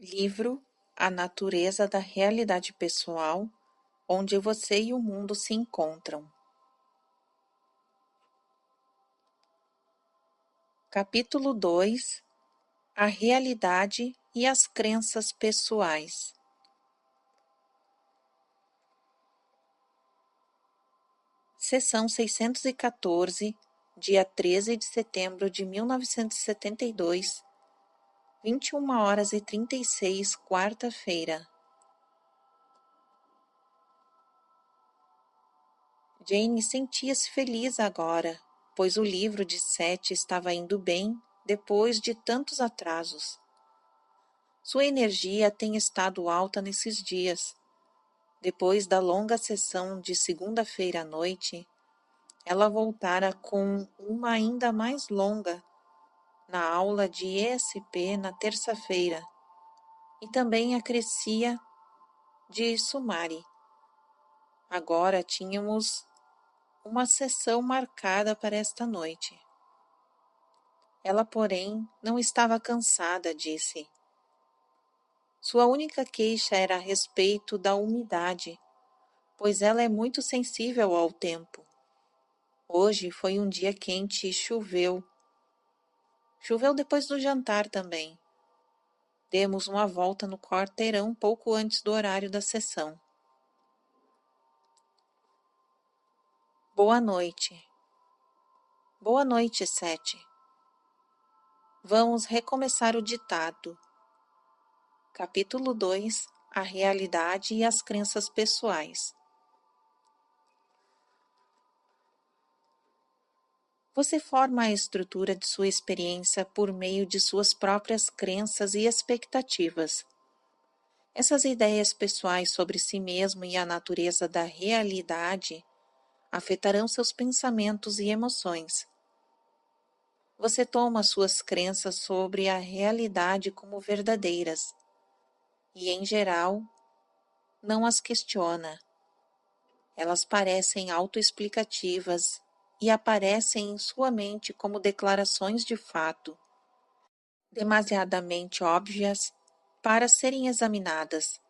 Livro A Natureza da Realidade Pessoal, onde você e o mundo se encontram. Capítulo 2 A Realidade e as Crenças Pessoais. Seção 614, dia 13 de setembro de 1972, 21h36, quarta-feira. Jane sentia-se feliz agora, pois o livro de Seth estava indo bem depois de tantos atrasos. Sua energia tem estado alta nesses dias. Depois da longa sessão de segunda-feira à noite, ela voltara com uma ainda mais longa na aula de ESP na terça-feira e também acrescia de Sumari. Agora tínhamos uma sessão marcada para esta noite. Ela, porém, não estava cansada, disse. Sua única queixa era a respeito da umidade, pois ela é muito sensível ao tempo. Hoje foi um dia quente e choveu. Choveu depois do jantar também. Demos uma volta no quarteirão pouco antes do horário da sessão. Boa noite. Boa noite, Seth. Vamos recomeçar o ditado. Capítulo 2 A Realidade e as Crenças Pessoais. Você forma a estrutura de sua experiência por meio de suas próprias crenças e expectativas. Essas ideias pessoais sobre si mesmo e a natureza da realidade afetarão seus pensamentos e emoções. Você toma suas crenças sobre a realidade como verdadeiras e, em geral, não as questiona. Elas parecem autoexplicativas e aparecem em sua mente como declarações de fato, demasiadamente óbvias para serem examinadas.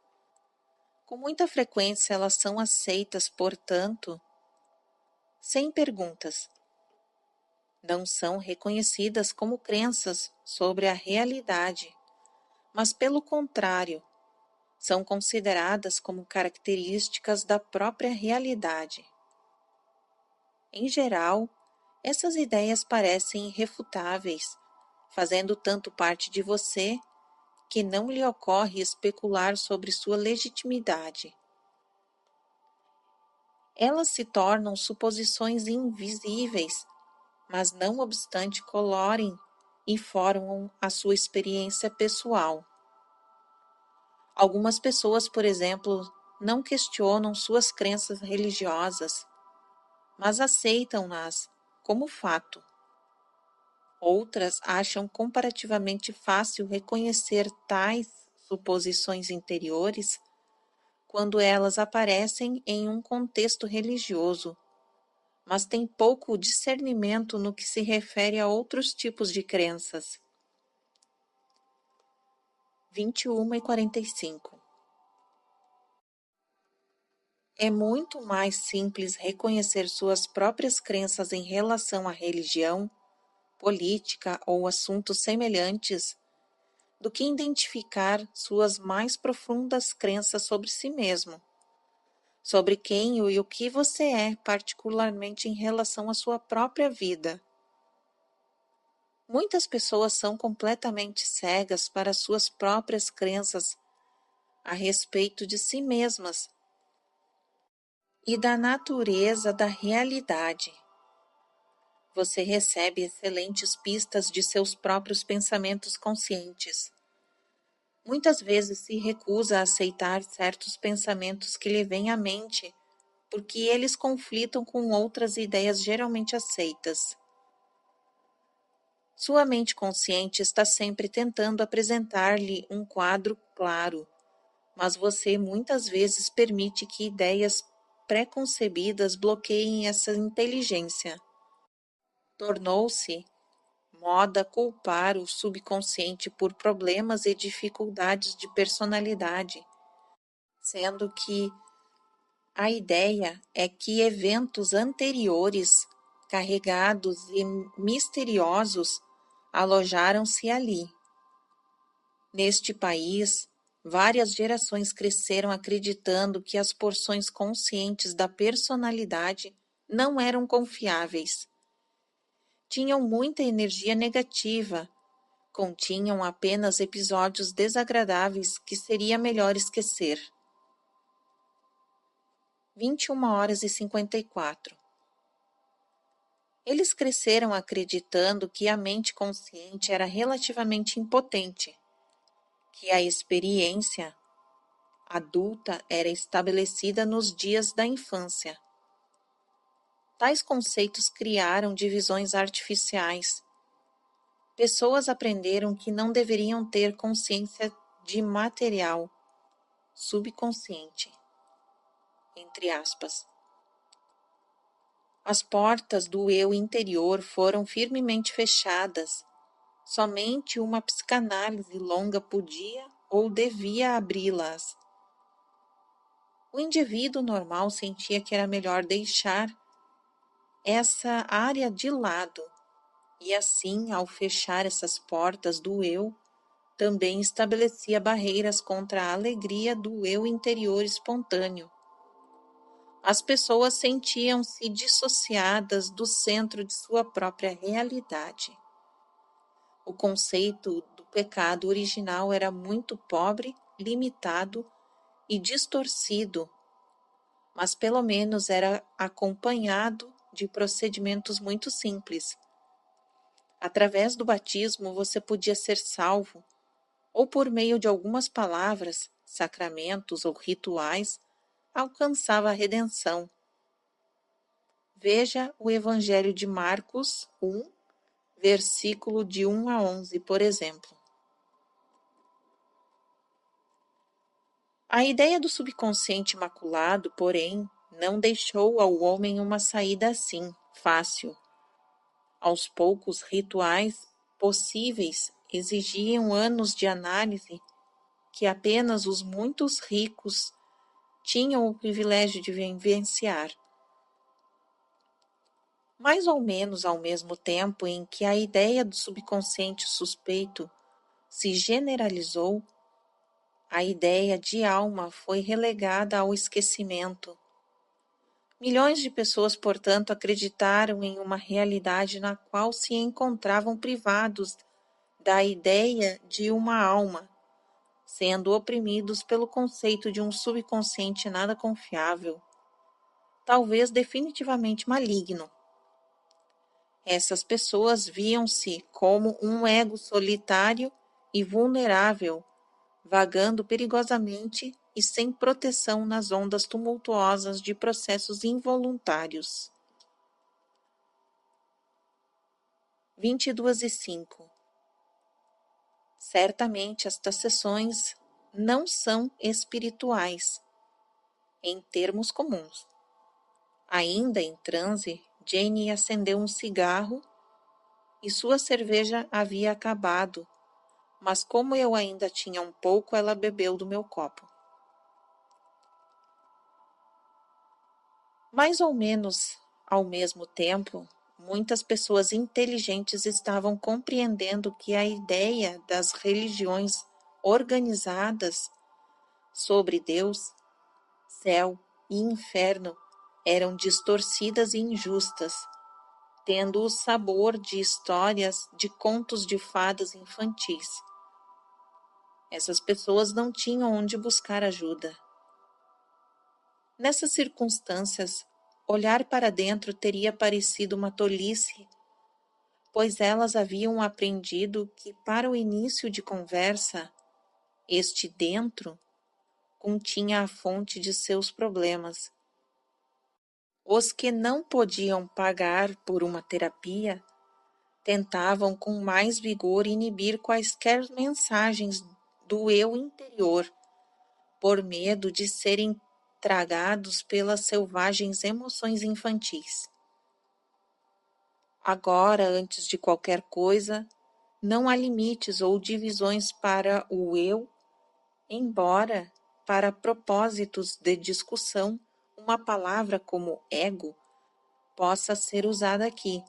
Com muita frequência elas são aceitas, portanto, sem perguntas. Não são reconhecidas como crenças sobre a realidade, mas, pelo contrário, são consideradas como características da própria realidade. Em geral, essas ideias parecem irrefutáveis, fazendo tanto parte de você que não lhe ocorre especular sobre sua legitimidade. Elas se tornam suposições invisíveis, mas não obstante colorem e formam a sua experiência pessoal. Algumas pessoas, por exemplo, não questionam suas crenças religiosas, mas aceitam-nas como fato. Outras acham comparativamente fácil reconhecer tais suposições interiores quando elas aparecem em um contexto religioso, mas têm pouco discernimento no que se refere a outros tipos de crenças. 21h45. É muito mais simples reconhecer suas próprias crenças em relação à religião, política ou assuntos semelhantes do que identificar suas mais profundas crenças sobre si mesmo, sobre quem e o que você é, particularmente em relação à sua própria vida. Muitas pessoas são completamente cegas para suas próprias crenças a respeito de si mesmas e da natureza da realidade. Você recebe excelentes pistas de seus próprios pensamentos conscientes. Muitas vezes se recusa a aceitar certos pensamentos que lhe vêm à mente, porque eles conflitam com outras ideias geralmente aceitas. Sua mente consciente está sempre tentando apresentar-lhe um quadro claro, mas você muitas vezes permite que ideias pré-concebidas bloqueiem essa inteligência. Tornou-se moda culpar o subconsciente por problemas e dificuldades de personalidade, sendo que a ideia é que eventos anteriores, carregados e misteriosos, alojaram-se ali. Neste país, várias gerações cresceram acreditando que as porções conscientes da personalidade não eram confiáveis. Tinham muita energia negativa, continham apenas episódios desagradáveis que seria melhor esquecer. 21h54. Eles cresceram acreditando que a mente consciente era relativamente impotente, que a experiência adulta era estabelecida nos dias da infância. Tais conceitos criaram divisões artificiais. Pessoas aprenderam que não deveriam ter consciência de material, subconsciente, entre aspas. As portas do eu interior foram firmemente fechadas. Somente uma psicanálise longa podia ou devia abri-las. O indivíduo normal sentia que era melhor deixar essa área de lado, e assim, ao fechar essas portas do eu, também estabelecia barreiras contra a alegria do eu interior espontâneo. As pessoas sentiam-se dissociadas do centro de sua própria realidade. O conceito do pecado original era muito pobre, limitado e distorcido, mas pelo menos era acompanhado de procedimentos muito simples. Através do batismo você podia ser salvo, ou por meio de algumas palavras, sacramentos ou rituais, alcançava a redenção. Veja o Evangelho de Marcos 1, versículo de 1 a 11, por exemplo. A ideia do subconsciente imaculado, porém, não deixou ao homem uma saída assim, fácil. Aos poucos, rituais possíveis exigiam anos de análise que apenas os muitos ricos tinham o privilégio de vivenciar. Mais ou menos ao mesmo tempo em que a ideia do subconsciente suspeito se generalizou, a ideia de alma foi relegada ao esquecimento. Milhões de pessoas, portanto, acreditaram em uma realidade na qual se encontravam privados da ideia de uma alma, sendo oprimidos pelo conceito de um subconsciente nada confiável, talvez definitivamente maligno. Essas pessoas viam-se como um ego solitário e vulnerável, vagando perigosamente e sem proteção nas ondas tumultuosas de processos involuntários. 22h05. Certamente estas sessões não são espirituais, em termos comuns. Ainda em transe, Jane acendeu um cigarro e sua cerveja havia acabado, mas como eu ainda tinha um pouco, ela bebeu do meu copo. Mais ou menos ao mesmo tempo, muitas pessoas inteligentes estavam compreendendo que a ideia das religiões organizadas sobre Deus, céu e inferno eram distorcidas e injustas, tendo o sabor de histórias de contos de fadas infantis. Essas pessoas não tinham onde buscar ajuda. Nessas circunstâncias, olhar para dentro teria parecido uma tolice, pois elas haviam aprendido que, para o início de conversa, este dentro continha a fonte de seus problemas. Os que não podiam pagar por uma terapia tentavam com mais vigor inibir quaisquer mensagens do eu interior, por medo de serem tragados pelas selvagens emoções infantis. Agora, antes de qualquer coisa, não há limites ou divisões para o eu, embora, para propósitos de discussão, uma palavra como ego possa ser usada aqui,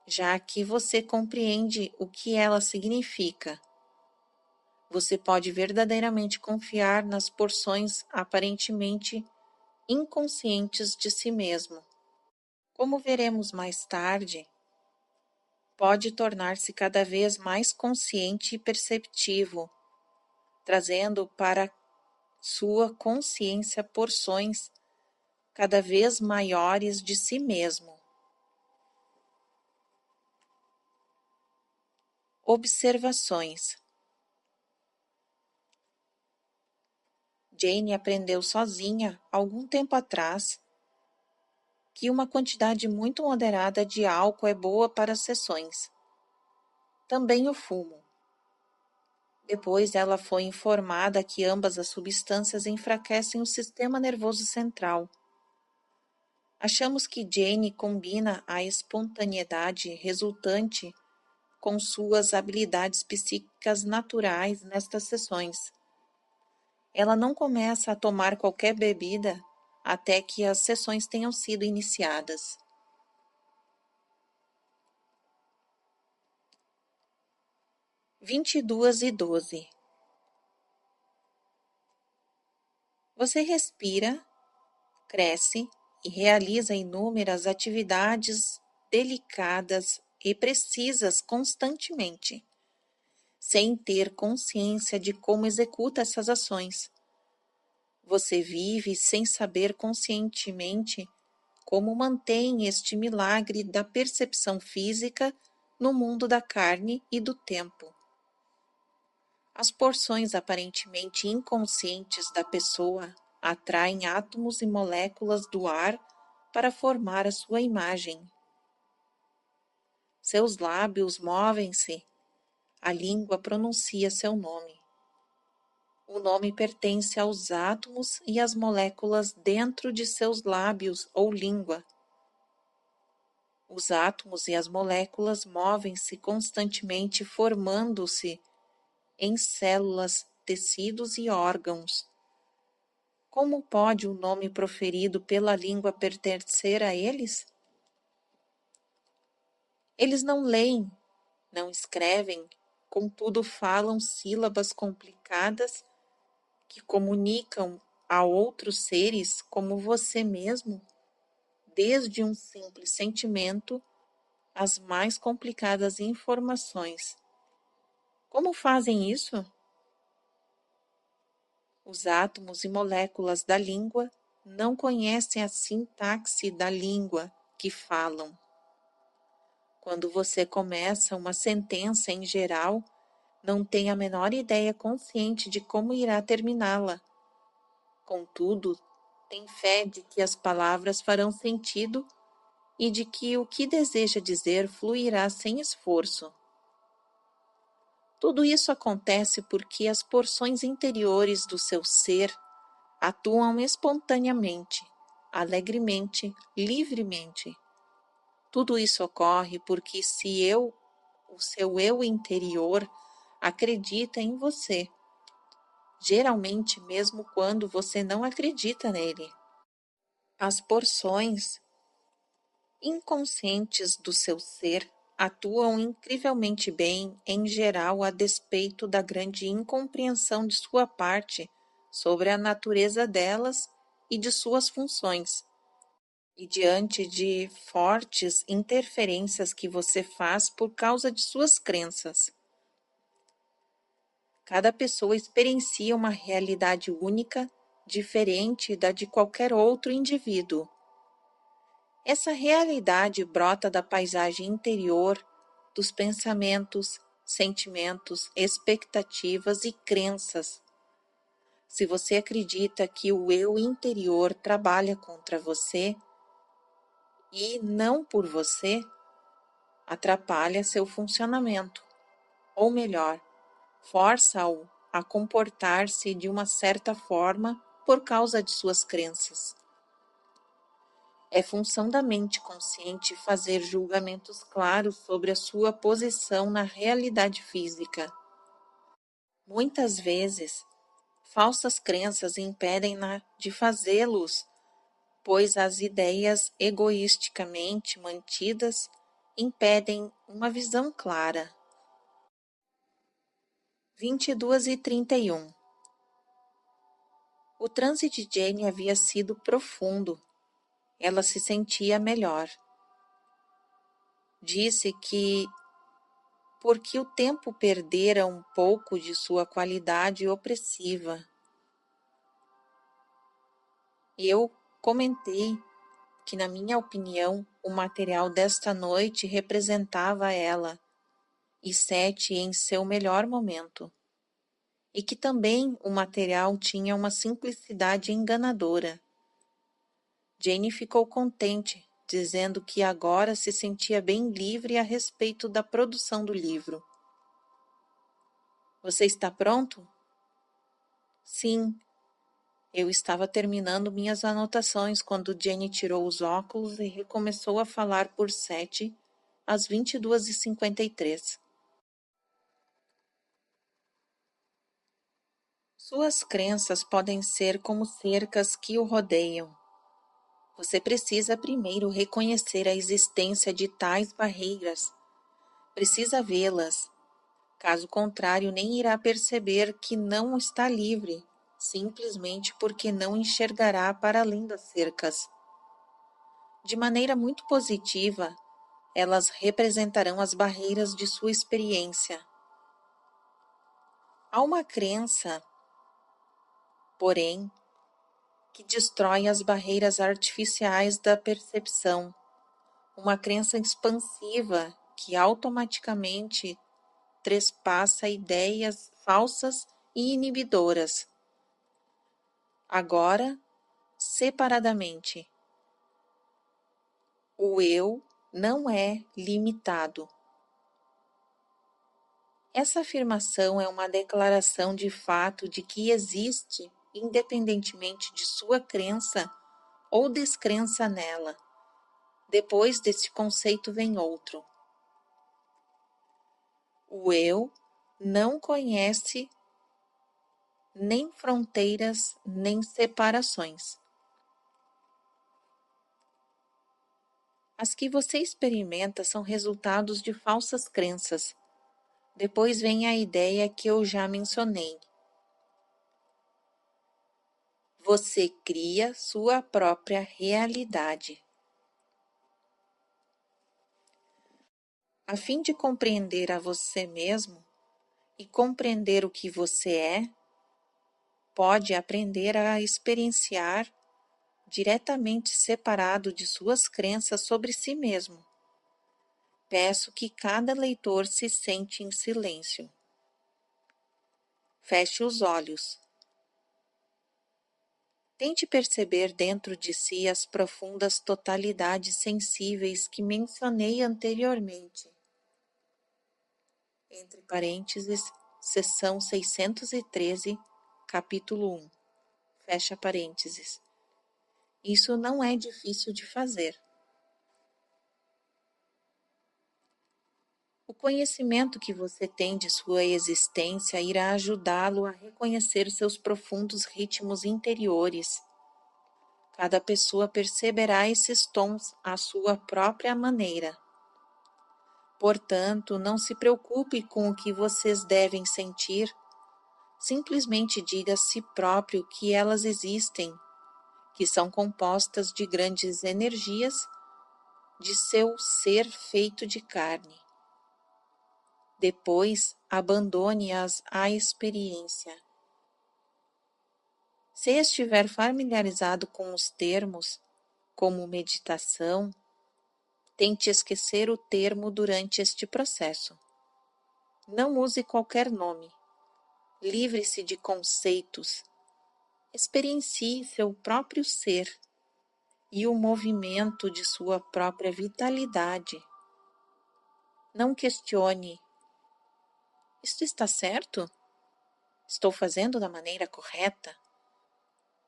já que você compreende o que ela significa. Você pode verdadeiramente confiar nas porções aparentemente inconscientes de si mesmo. Como veremos mais tarde, pode tornar-se cada vez mais consciente e perceptivo, trazendo para sua consciência porções cada vez maiores de si mesmo. Observações. Jane aprendeu sozinha, algum tempo atrás, que uma quantidade muito moderada de álcool é boa para as sessões. Também o fumo. Depois ela foi informada que ambas as substâncias enfraquecem o sistema nervoso central. Achamos que Jane combina a espontaneidade resultante com suas habilidades psíquicas naturais nestas sessões. Ela não começa a tomar qualquer bebida até que as sessões tenham sido iniciadas. 22:12. Você respira, cresce e realiza inúmeras atividades delicadas e precisas constantemente, sem ter consciência de como executa essas ações. Você vive sem saber conscientemente como mantém este milagre da percepção física no mundo da carne e do tempo. As porções aparentemente inconscientes da pessoa atraem átomos e moléculas do ar para formar a sua imagem. Seus lábios movem-se, a língua pronuncia seu nome. O nome pertence aos átomos e às moléculas dentro de seus lábios ou língua. Os átomos e as moléculas movem-se constantemente, formando-se em células, tecidos e órgãos. Como pode o nome proferido pela língua pertencer a eles? Eles não leem, não escrevem, contudo falam sílabas complicadas que comunicam a outros seres como você mesmo, desde um simples sentimento às mais complicadas informações. Como fazem isso? Os átomos e moléculas da língua não conhecem a sintaxe da língua que falam. Quando você começa uma sentença em geral, não tem a menor ideia consciente de como irá terminá-la. Contudo, tem fé de que as palavras farão sentido e de que o que deseja dizer fluirá sem esforço. Tudo isso acontece porque as porções interiores do seu ser atuam espontaneamente, alegremente, livremente. Tudo isso ocorre porque o seu eu interior, acredita em você, geralmente mesmo quando você não acredita nele. As porções inconscientes do seu ser atuam incrivelmente bem, em geral, a despeito da grande incompreensão de sua parte sobre a natureza delas e de suas funções, e diante de fortes interferências que você faz por causa de suas crenças. Cada pessoa experiencia uma realidade única, diferente da de qualquer outro indivíduo. Essa realidade brota da paisagem interior, dos pensamentos, sentimentos, expectativas e crenças. Se você acredita que o eu interior trabalha contra você e não por você, atrapalha seu funcionamento, ou melhor, força-o a comportar-se de uma certa forma por causa de suas crenças. É função da mente consciente fazer julgamentos claros sobre a sua posição na realidade física. Muitas vezes, falsas crenças impedem-na de fazê-los, pois as ideias egoisticamente mantidas impedem uma visão clara. 22:31. O transe de Jane havia sido profundo. Ela se sentia melhor. Disse que, porque o tempo perdera um pouco de sua qualidade opressiva. Eu comentei que, na minha opinião, o material desta noite representava ela, e Sete em seu melhor momento, e que também o material tinha uma simplicidade enganadora. Jane ficou contente, dizendo que agora se sentia bem livre a respeito da produção do livro. Você está pronto? Sim. Eu estava terminando minhas anotações quando Jane tirou os óculos e recomeçou a falar por Sete às 22:53. Suas crenças podem ser como cercas que o rodeiam. Você precisa primeiro reconhecer a existência de tais barreiras. Precisa vê-las. Caso contrário, nem irá perceber que não está livre, simplesmente porque não enxergará para além das cercas. De maneira muito positiva, elas representarão as barreiras de sua experiência. Há uma crença, porém, que destrói as barreiras artificiais da percepção, uma crença expansiva que automaticamente trespassa ideias falsas e inibidoras. Agora, separadamente, o eu não é limitado. Essa afirmação é uma declaração de fato de que existe, independentemente de sua crença ou descrença nela. Depois desse conceito vem outro. O eu não conhece nem fronteiras nem separações. As que você experimenta são resultados de falsas crenças. Depois vem a ideia que eu já mencionei. Você cria sua própria realidade. A fim de compreender a você mesmo e compreender o que você é, pode aprender a experienciar diretamente separado de suas crenças sobre si mesmo. Peço que cada leitor se sente em silêncio. Feche os olhos. Tente perceber dentro de si as profundas totalidades sensíveis que mencionei anteriormente. Entre parênteses, seção 613, capítulo 1. Fecha parênteses. Isso não é difícil de fazer. O conhecimento que você tem de sua existência irá ajudá-lo a reconhecer seus profundos ritmos interiores. Cada pessoa perceberá esses tons à sua própria maneira. Portanto, não se preocupe com o que vocês devem sentir. Simplesmente diga a si próprio que elas existem, que são compostas de grandes energias de seu ser feito de carne. Depois, abandone-as à experiência. Se estiver familiarizado com os termos, como meditação, tente esquecer o termo durante este processo. Não use qualquer nome. Livre-se de conceitos. Experiencie seu próprio ser e o movimento de sua própria vitalidade. Não questione. Isto está certo? Estou fazendo da maneira correta?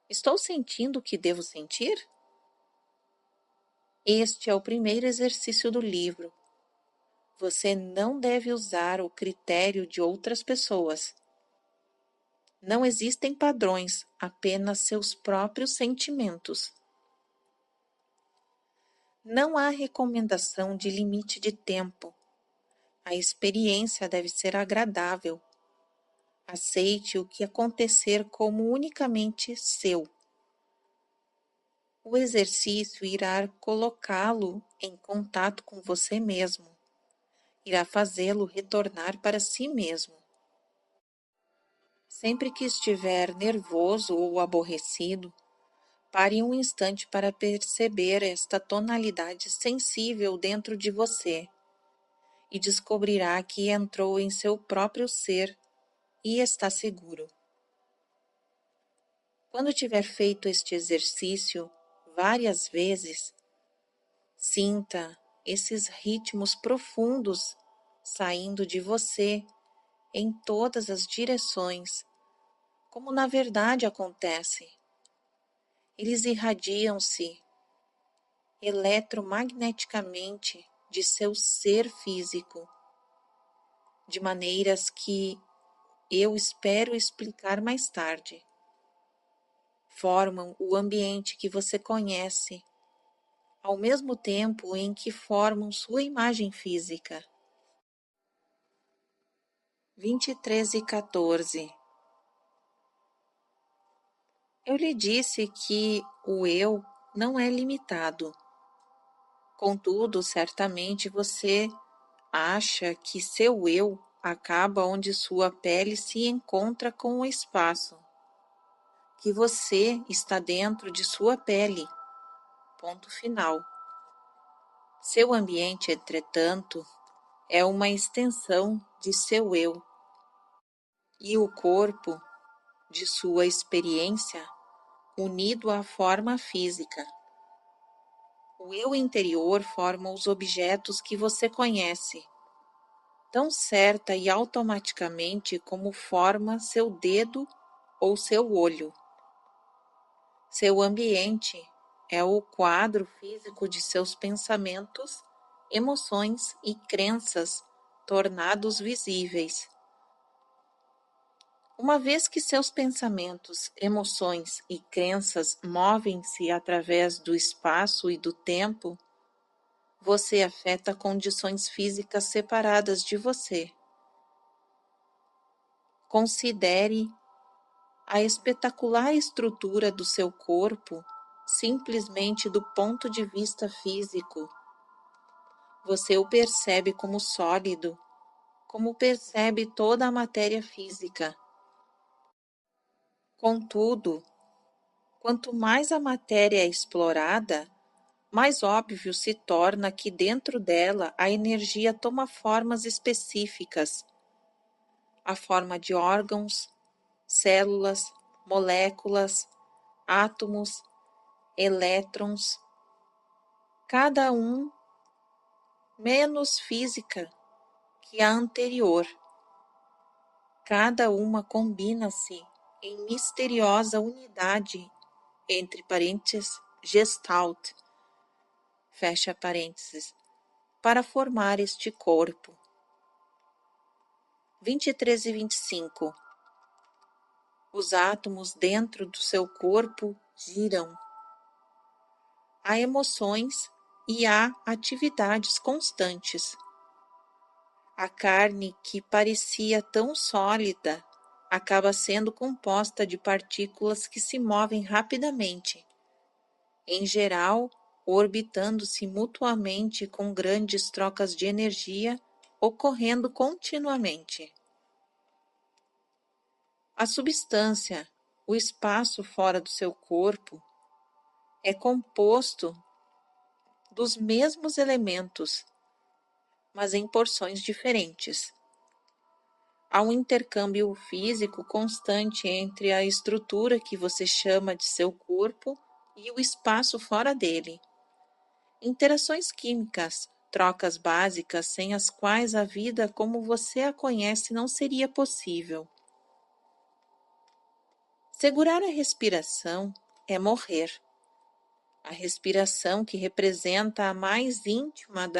Estou sentindo o que devo sentir? Este é o primeiro exercício do livro. Você não deve usar o critério de outras pessoas. Não existem padrões, apenas seus próprios sentimentos. Não há recomendação de limite de tempo. A experiência deve ser agradável. Aceite o que acontecer como unicamente seu. O exercício irá colocá-lo em contato com você mesmo. Irá fazê-lo retornar para si mesmo. Sempre que estiver nervoso ou aborrecido, pare um instante para perceber esta tonalidade sensível dentro de você e descobrirá que entrou em seu próprio ser e está seguro. Quando tiver feito este exercício várias vezes, sinta esses ritmos profundos saindo de você em todas as direções, como na verdade acontece. Eles irradiam-se eletromagneticamente de seu ser físico, de maneiras que eu espero explicar mais tarde. Formam o ambiente que você conhece, ao mesmo tempo em que formam sua imagem física. 23:14. Eu lhe disse que o eu não é limitado. Contudo, certamente você acha que seu eu acaba onde sua pele se encontra com o espaço, que você está dentro de sua pele. Ponto final. Seu ambiente, entretanto, é uma extensão de seu eu, e o corpo de sua experiência unido à forma física. O eu interior forma os objetos que você conhece, tão certa e automaticamente como forma seu dedo ou seu olho. Seu ambiente é o quadro físico de seus pensamentos, emoções e crenças tornados visíveis. Uma vez que seus pensamentos, emoções e crenças movem-se através do espaço e do tempo, você afeta condições físicas separadas de você. Considere a espetacular estrutura do seu corpo simplesmente do ponto de vista físico. Você o percebe como sólido, como percebe toda a matéria física. Contudo, quanto mais a matéria é explorada, mais óbvio se torna que dentro dela a energia toma formas específicas, a forma de órgãos, células, moléculas, átomos, elétrons, cada um menos física que a anterior. Cada uma combina-se em misteriosa unidade, entre parênteses, Gestalt, fecha parênteses, para formar este corpo. 23 e 25. Os átomos dentro do seu corpo giram. Há emoções e há atividades constantes. A carne que parecia tão sólida acaba sendo composta de partículas que se movem rapidamente, em geral, orbitando-se mutuamente com grandes trocas de energia ocorrendo continuamente. A substância, o espaço fora do seu corpo, é composto dos mesmos elementos, mas em porções diferentes. Há um intercâmbio físico constante entre a estrutura que você chama de seu corpo e o espaço fora dele. Interações químicas, trocas básicas sem as quais a vida como você a conhece não seria possível. Segurar a respiração é morrer. A respiração, que representa a mais íntima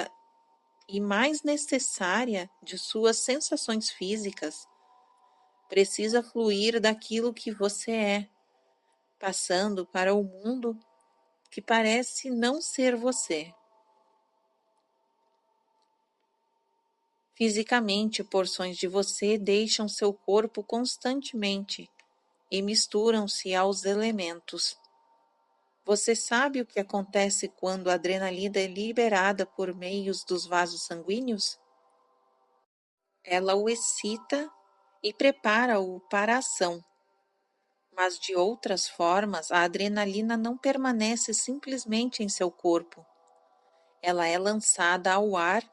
e mais necessária de suas sensações físicas, precisa fluir daquilo que você é, passando para o mundo que parece não ser você. Fisicamente, porções de você deixam seu corpo constantemente e misturam-se aos elementos. Você sabe o que acontece quando a adrenalina é liberada por meios dos vasos sanguíneos? Ela o excita e prepara-o para a ação. Mas de outras formas, a adrenalina não permanece simplesmente em seu corpo. Ela é lançada ao ar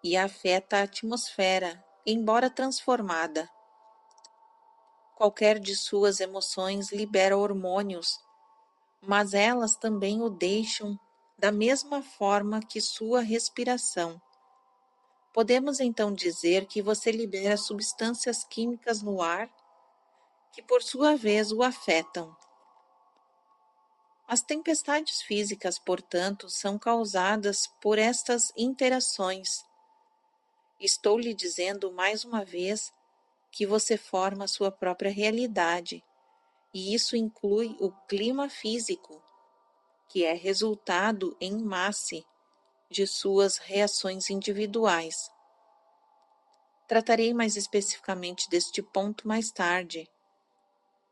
e afeta a atmosfera, embora transformada. Qualquer de suas emoções libera hormônios, mas elas também o deixam da mesma forma que sua respiração. Podemos então dizer que você libera substâncias químicas no ar que, por sua vez, o afetam. As tempestades físicas, portanto, são causadas por estas interações. Estou lhe dizendo mais uma vez que você forma a sua própria realidade, e isso inclui o clima físico, que é resultado em massa de suas reações individuais. Tratarei mais especificamente deste ponto mais tarde.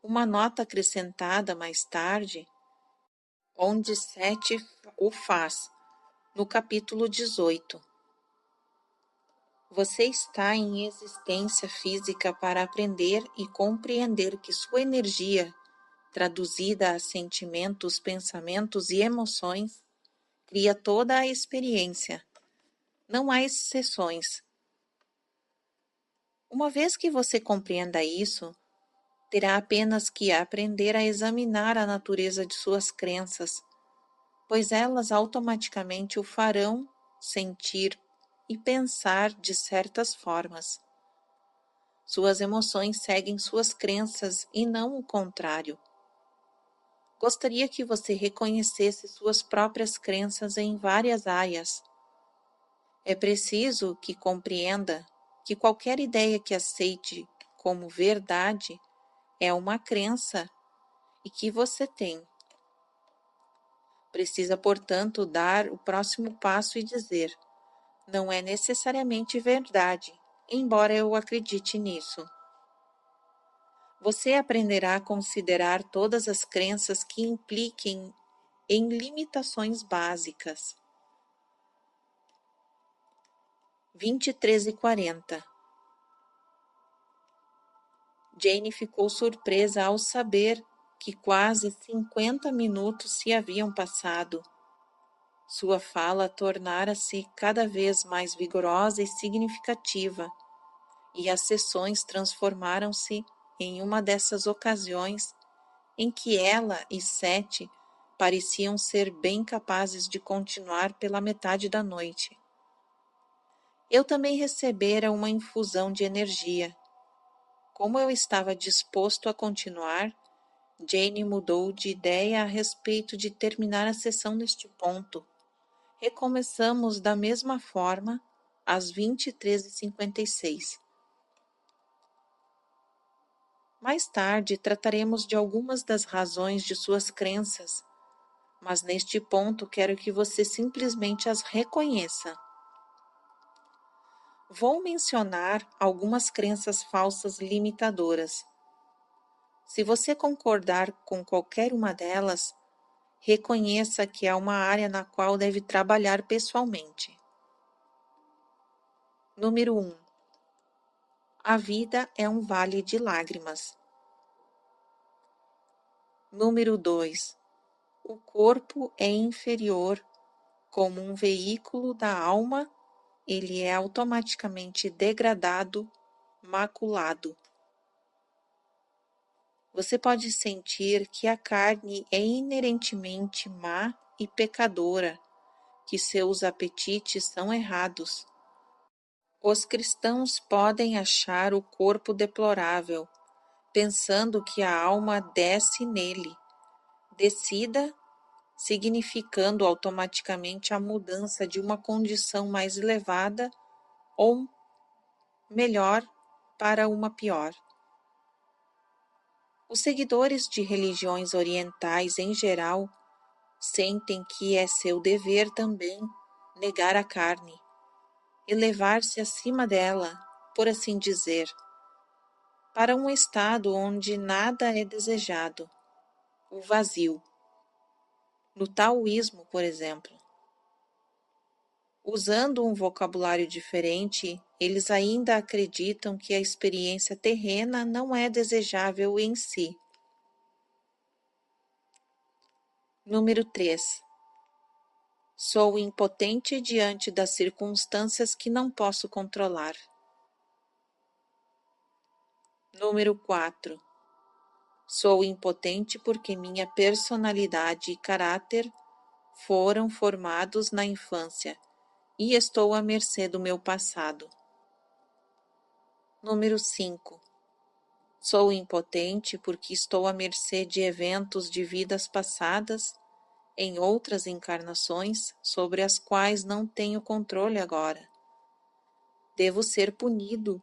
Uma nota acrescentada mais tarde, onde Sete o faz, no capítulo 18. Você está em existência física para aprender e compreender que sua energia, traduzida a sentimentos, pensamentos e emoções, cria toda a experiência. Não há exceções. Uma vez que você compreenda isso, terá apenas que aprender a examinar a natureza de suas crenças, pois elas automaticamente o farão sentir e pensar de certas formas. Suas emoções seguem suas crenças e não o contrário. Gostaria que você reconhecesse suas próprias crenças em várias áreas. É preciso que compreenda que qualquer ideia que aceite como verdade é uma crença e que você tem. Precisa, portanto, dar o próximo passo e dizer: não é necessariamente verdade, embora eu acredite nisso. Você aprenderá a considerar todas as crenças que impliquem em limitações básicas. 23:40. Jane ficou surpresa ao saber que quase 50 minutos se haviam passado. Sua fala tornara-se cada vez mais vigorosa e significativa, e as sessões transformaram-se em uma dessas ocasiões em que ela e Sete pareciam ser bem capazes de continuar pela metade da noite. Eu também recebera uma infusão de energia. Como eu estava disposto a continuar, Jane mudou de ideia a respeito de terminar a sessão neste ponto. Recomeçamos da mesma forma, às 23:56. Mais tarde trataremos de algumas das razões de suas crenças, mas neste ponto quero que você simplesmente as reconheça. Vou mencionar algumas crenças falsas limitadoras. Se você concordar com qualquer uma delas, reconheça que há uma área na qual deve trabalhar pessoalmente. Número 1. A vida é um vale de lágrimas. Número 2. O corpo é inferior. Como um veículo da alma, ele é automaticamente degradado, maculado. Você pode sentir que a carne é inerentemente má e pecadora, que seus apetites são errados. Os cristãos podem achar o corpo deplorável, pensando que a alma desce nele. Decida significando automaticamente a mudança de uma condição mais elevada ou melhor para uma pior. Os seguidores de religiões orientais em geral sentem que é seu dever também negar a carne, elevar-se acima dela, por assim dizer, para um estado onde nada é desejado, o vazio. No taoísmo, por exemplo, usando um vocabulário diferente, eles ainda acreditam que a experiência terrena não é desejável em si. Número 3. Sou impotente diante das circunstâncias que não posso controlar. Número 4. Sou impotente porque minha personalidade e caráter foram formados na infância e estou à mercê do meu passado. Número 5. Sou impotente porque estou à mercê de eventos de vidas passadas em outras encarnações sobre as quais não tenho controle agora. Devo ser punido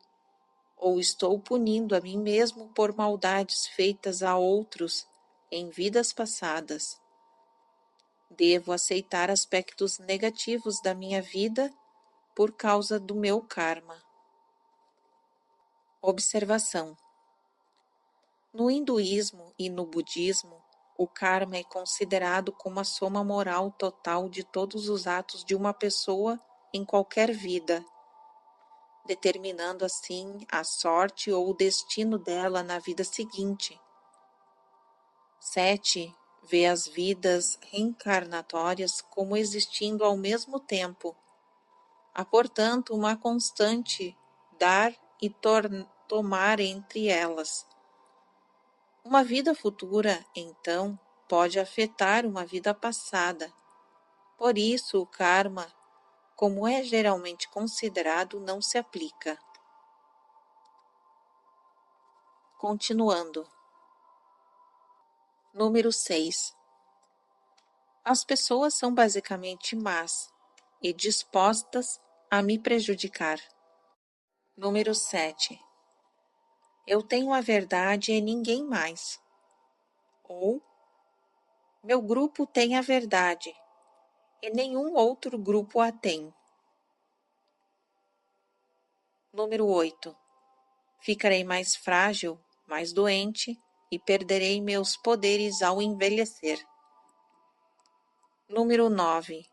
ou estou punindo a mim mesmo por maldades feitas a outros em vidas passadas. Devo aceitar aspectos negativos da minha vida por causa do meu karma. Observação: no hinduísmo e no budismo, o karma é considerado como a soma moral total de todos os atos de uma pessoa em qualquer vida, determinando assim a sorte ou o destino dela na vida seguinte. 7. Vê as vidas reencarnatórias como existindo ao mesmo tempo. Há, portanto, uma constante dar e tomar entre elas. Uma vida futura, então, pode afetar uma vida passada. Por isso, o karma, como é geralmente considerado, não se aplica. Continuando. Número 6. As pessoas são basicamente más e dispostas a me prejudicar. Número 7. Eu tenho a verdade e ninguém mais. Ou, meu grupo tem a verdade e nenhum outro grupo a tem. Número 8. Ficarei mais frágil, mais doente e perderei meus poderes ao envelhecer. Número 9.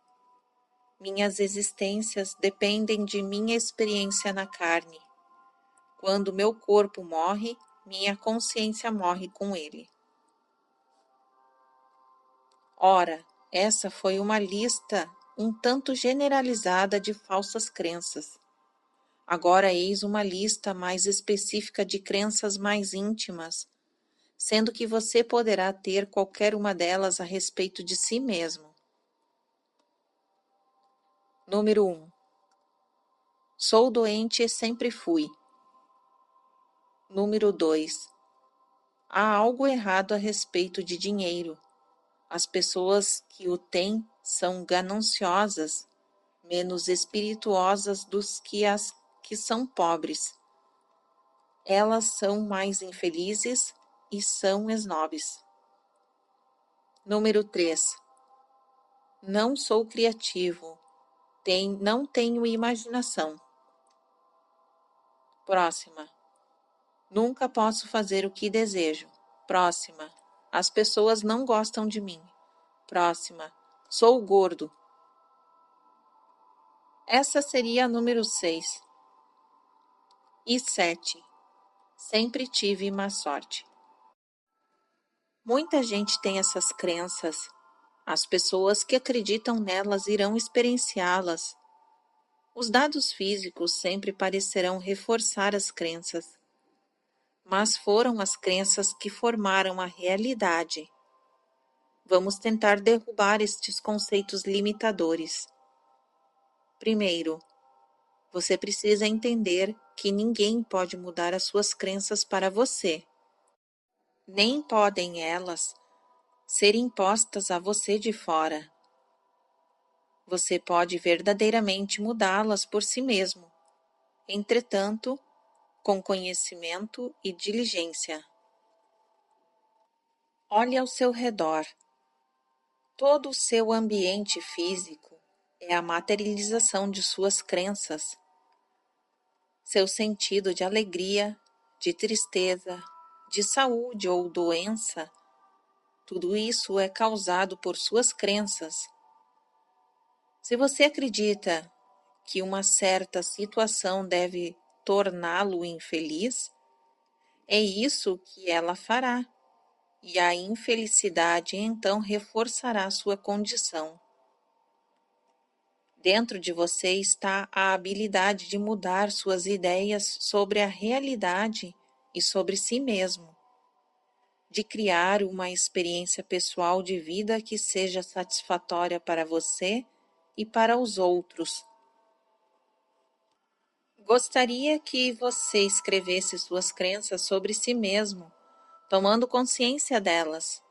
Minhas existências dependem de minha experiência na carne. Quando meu corpo morre, minha consciência morre com ele. Ora, essa foi uma lista um tanto generalizada de falsas crenças. Agora eis uma lista mais específica de crenças mais íntimas, sendo que você poderá ter qualquer uma delas a respeito de si mesmo. Número 1. Sou doente e sempre fui. Número 2. Há algo errado a respeito de dinheiro. As pessoas que o têm são gananciosas, menos espirituosas dos que as que são pobres. Elas são mais infelizes e são esnobes. Número 3. Não sou criativo, não tenho imaginação. Próxima. Nunca posso fazer o que desejo. Próxima. As pessoas não gostam de mim. Próxima. Sou gordo. Essa seria a número 6. E 7. Sempre tive má sorte. Muita gente tem essas crenças. As pessoas que acreditam nelas irão experienciá-las. Os dados físicos sempre parecerão reforçar as crenças, mas foram as crenças que formaram a realidade. Vamos tentar derrubar estes conceitos limitadores. Primeiro, você precisa entender que ninguém pode mudar as suas crenças para você. Nem podem elas ser impostas a você de fora. Você pode verdadeiramente mudá-las por si mesmo, entretanto, com conhecimento e diligência. Olhe ao seu redor. Todo o seu ambiente físico é a materialização de suas crenças. Seu sentido de alegria, de tristeza, de saúde ou doença, tudo isso é causado por suas crenças. Se você acredita que uma certa situação deve torná-lo infeliz, é isso que ela fará, e a infelicidade então reforçará sua condição. Dentro de você está a habilidade de mudar suas ideias sobre a realidade e sobre si mesmo, de criar uma experiência pessoal de vida que seja satisfatória para você e para os outros. Gostaria que você escrevesse suas crenças sobre si mesmo, tomando consciência delas.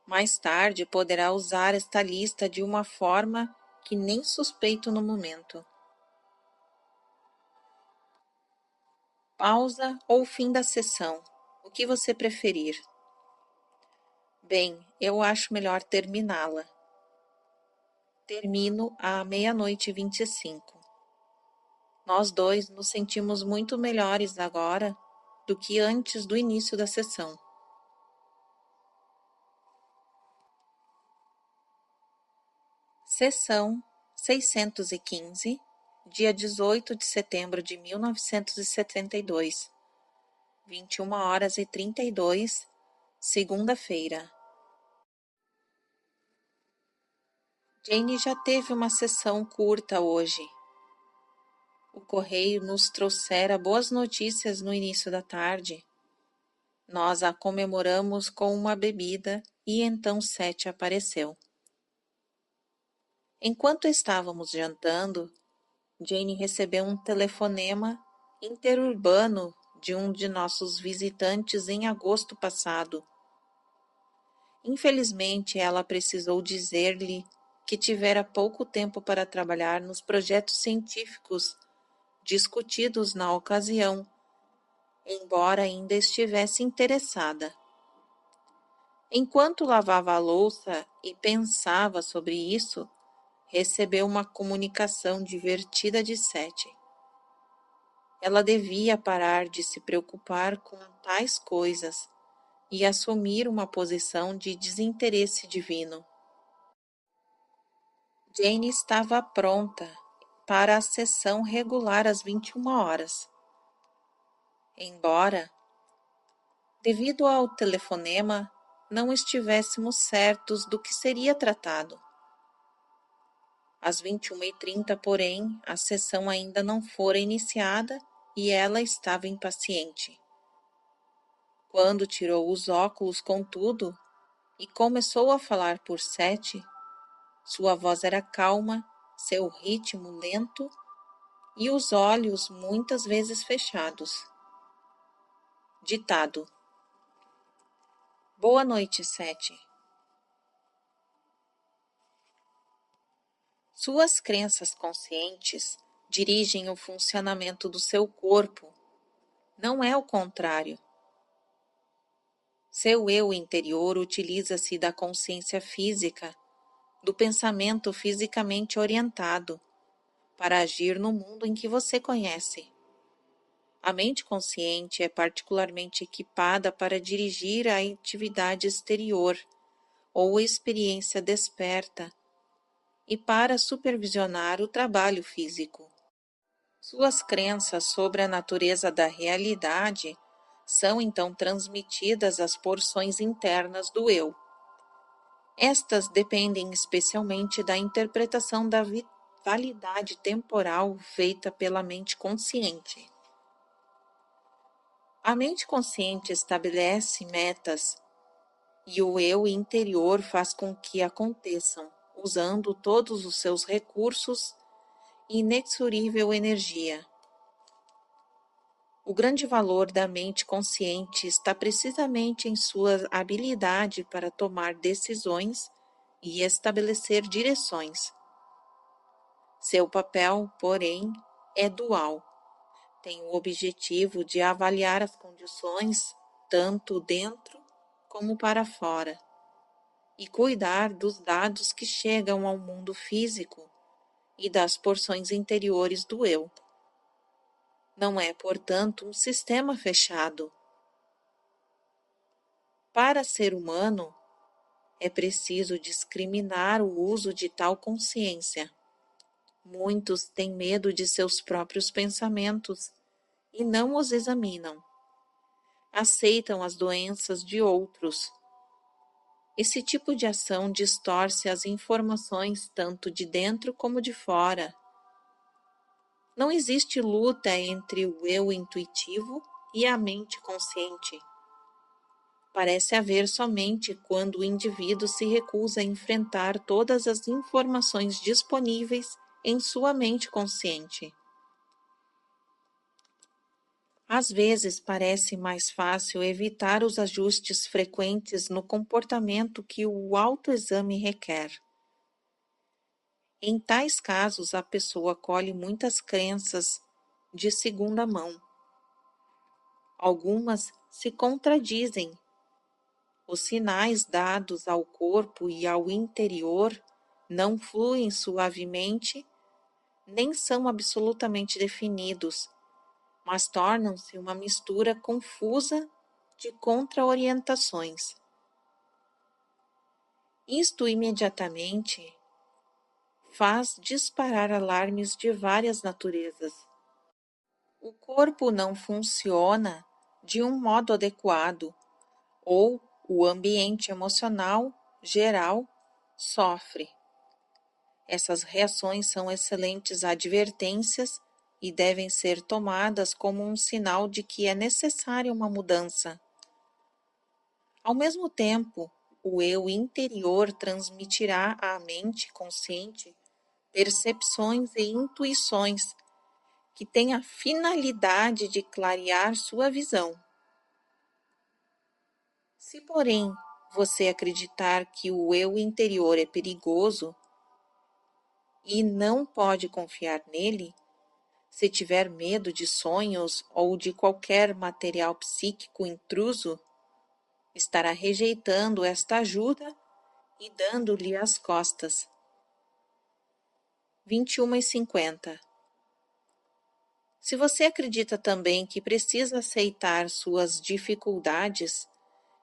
Mais tarde poderá usar esta lista de uma forma que nem suspeito no momento. Pausa ou fim da sessão. O que você preferir? Bem, eu acho melhor terminá-la. Termino à 00:25. Nós dois nos sentimos muito melhores agora do que antes do início da sessão. Sessão 615, dia 18 de setembro de 1972, 21h32, segunda-feira. Jane já teve uma sessão curta hoje. O correio nos trouxera boas notícias no início da tarde. Nós a comemoramos com uma bebida e então Seth apareceu. Enquanto estávamos jantando, Jane recebeu um telefonema interurbano de um de nossos visitantes em agosto passado. Infelizmente, ela precisou dizer-lhe que tivera pouco tempo para trabalhar nos projetos científicos discutidos na ocasião, embora ainda estivesse interessada. Enquanto lavava a louça e pensava sobre isso, recebeu uma comunicação divertida de Seth. Ela devia parar de se preocupar com tais coisas e assumir uma posição de desinteresse divino. Jane estava pronta para a sessão regular às 21h. Embora, devido ao telefonema, não estivéssemos certos do que seria tratado. Às 21h30, porém, a sessão ainda não fora iniciada e ela estava impaciente. Quando tirou os óculos, contudo, e começou a falar por Seth, sua voz era calma, seu ritmo lento e os olhos muitas vezes fechados. Ditado: Boa noite, Seth. Suas crenças conscientes dirigem o funcionamento do seu corpo, não é o contrário. Seu eu interior utiliza-se da consciência física, do pensamento fisicamente orientado, para agir no mundo em que você conhece. A mente consciente é particularmente equipada para dirigir a atividade exterior ou experiência desperta e para supervisionar o trabalho físico. Suas crenças sobre a natureza da realidade são então transmitidas às porções internas do eu. Estas dependem especialmente da interpretação da validade temporal feita pela mente consciente. A mente consciente estabelece metas e o eu interior faz com que aconteçam, usando todos os seus recursos e inexorível energia. O grande valor da mente consciente está precisamente em sua habilidade para tomar decisões e estabelecer direções. Seu papel, porém, é dual. Tem o objetivo de avaliar as condições, tanto dentro como para fora, e cuidar dos dados que chegam ao mundo físico e das porções interiores do eu. Não é, portanto, um sistema fechado. Para ser humano, é preciso discriminar o uso de tal consciência. Muitos têm medo de seus próprios pensamentos e não os examinam. Aceitam as doenças de outros. Esse tipo de ação distorce as informações tanto de dentro como de fora. Não existe luta entre o eu intuitivo e a mente consciente. Parece haver somente quando o indivíduo se recusa a enfrentar todas as informações disponíveis em sua mente consciente. Às vezes parece mais fácil evitar os ajustes frequentes no comportamento que o autoexame requer. Em tais casos, a pessoa colhe muitas crenças de segunda mão. Algumas se contradizem. Os sinais dados ao corpo e ao interior não fluem suavemente, nem são absolutamente definidos, mas tornam-se uma mistura confusa de contra-orientações. Isto imediatamente faz disparar alarmes de várias naturezas. O corpo não funciona de um modo adequado, ou o ambiente emocional geral sofre. Essas reações são excelentes advertências e devem ser tomadas como um sinal de que é necessária uma mudança. Ao mesmo tempo, o eu interior transmitirá à mente consciente percepções e intuições que têm a finalidade de clarear sua visão. Se, porém, você acreditar que o eu interior é perigoso e não pode confiar nele, se tiver medo de sonhos ou de qualquer material psíquico intruso, estará rejeitando esta ajuda e dando-lhe as costas. 21:50. Se você acredita também que precisa aceitar suas dificuldades,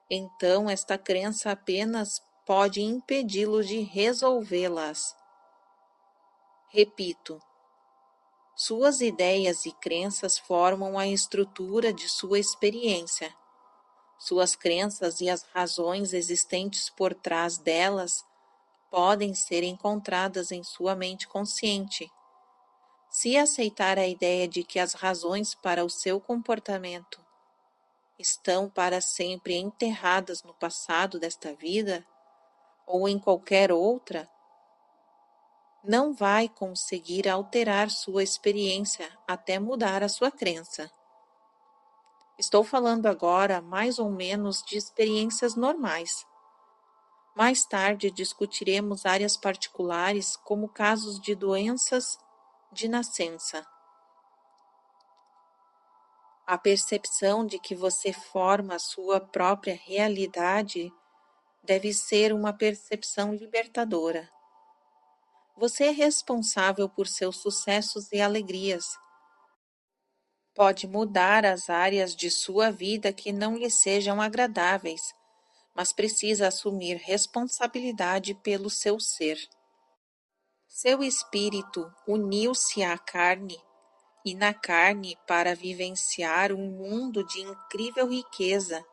então esta crença apenas pode impedi-lo de resolvê-las. Repito, suas ideias e crenças formam a estrutura de sua experiência. Suas crenças e as razões existentes por trás delas podem ser encontradas em sua mente consciente. Se aceitar a ideia de que as razões para o seu comportamento estão para sempre enterradas no passado desta vida ou em qualquer outra, não vai conseguir alterar sua experiência até mudar a sua crença. Estou falando agora mais ou menos de experiências normais. Mais tarde discutiremos áreas particulares como casos de doenças de nascença. A percepção de que você forma a sua própria realidade deve ser uma percepção libertadora. Você é responsável por seus sucessos e alegrias. Pode mudar as áreas de sua vida que não lhe sejam agradáveis, mas precisa assumir responsabilidade pelo seu ser. Seu espírito uniu-se à carne e na carne para vivenciar um mundo de incrível riqueza,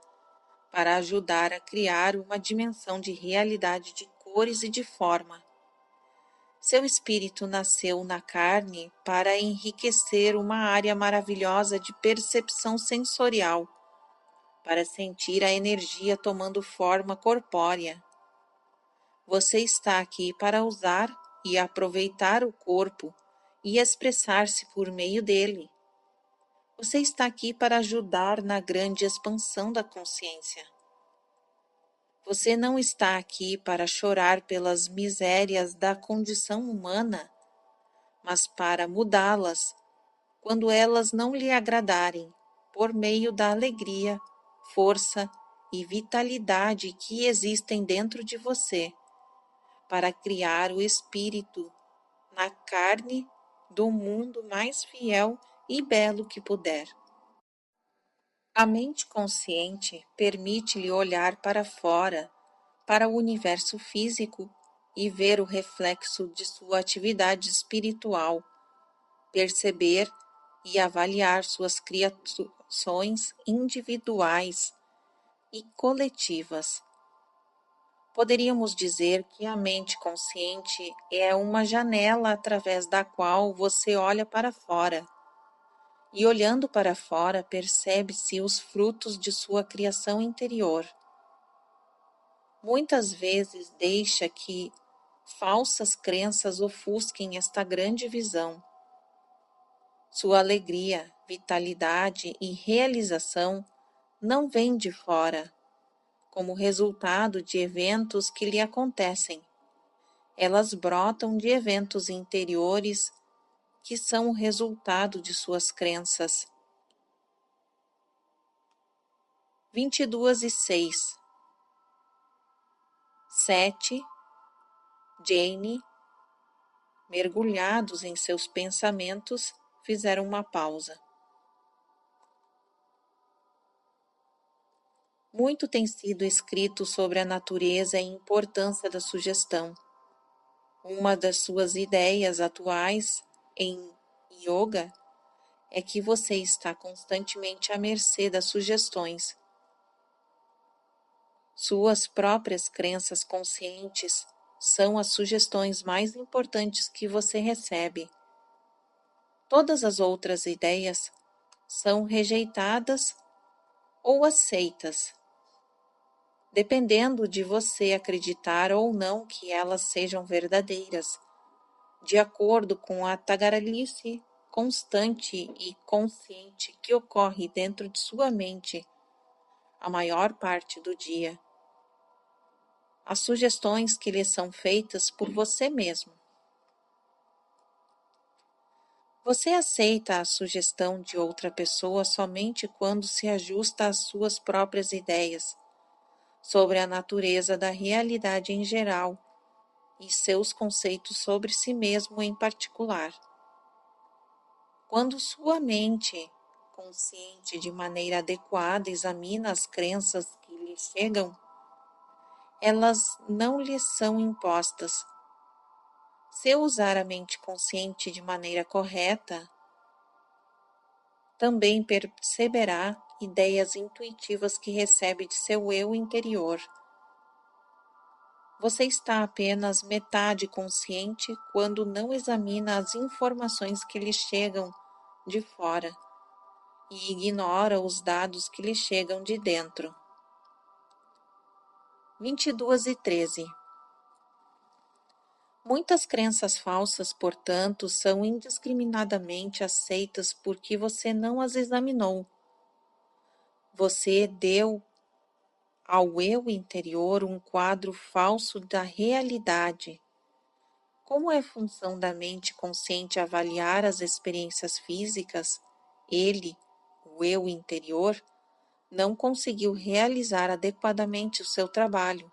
para ajudar a criar uma dimensão de realidade de cores e de forma. Seu espírito nasceu na carne para enriquecer uma área maravilhosa de percepção sensorial, para sentir a energia tomando forma corpórea. Você está aqui para usar e aproveitar o corpo e expressar-se por meio dele. Você está aqui para ajudar na grande expansão da consciência. Você não está aqui para chorar pelas misérias da condição humana, mas para mudá-las quando elas não lhe agradarem, por meio da alegria, força e vitalidade que existem dentro de você, para criar o espírito na carne do mundo mais fiel e belo que puder. A mente consciente permite-lhe olhar para fora, para o universo físico e ver o reflexo de sua atividade espiritual, perceber e avaliar suas criações individuais e coletivas. Poderíamos dizer que a mente consciente é uma janela através da qual você olha para fora. E olhando para fora, percebe-se os frutos de sua criação interior. Muitas vezes deixa que falsas crenças ofusquem esta grande visão. Sua alegria, vitalidade e realização não vêm de fora, como resultado de eventos que lhe acontecem. Elas brotam de eventos interiores que são o resultado de suas crenças. 22:06 Seth, Jane, mergulhados em seus pensamentos, fizeram uma pausa. Muito tem sido escrito sobre a natureza e importância da sugestão. Uma das suas ideias atuais em yoga é que você está constantemente à mercê das sugestões. Suas próprias crenças conscientes são as sugestões mais importantes que você recebe. Todas as outras ideias são rejeitadas ou aceitas, dependendo de você acreditar ou não que elas sejam verdadeiras, de acordo com a tagarelice constante e consciente que ocorre dentro de sua mente a maior parte do dia. As sugestões que lhe são feitas por você mesmo. Você aceita a sugestão de outra pessoa somente quando se ajusta às suas próprias ideias sobre a natureza da realidade em geral e seus conceitos sobre si mesmo em particular. Quando sua mente consciente de maneira adequada examina as crenças que lhe chegam, elas não lhe são impostas. Se usar a mente consciente de maneira correta, também perceberá ideias intuitivas que recebe de seu eu interior. Você está apenas metade consciente quando não examina as informações que lhe chegam de fora e ignora os dados que lhe chegam de dentro. 22:13 Muitas crenças falsas, portanto, são indiscriminadamente aceitas porque você não as examinou. Você deu ao eu interior um quadro falso da realidade. Como é função da mente consciente avaliar as experiências físicas, ele, o eu interior, não conseguiu realizar adequadamente o seu trabalho.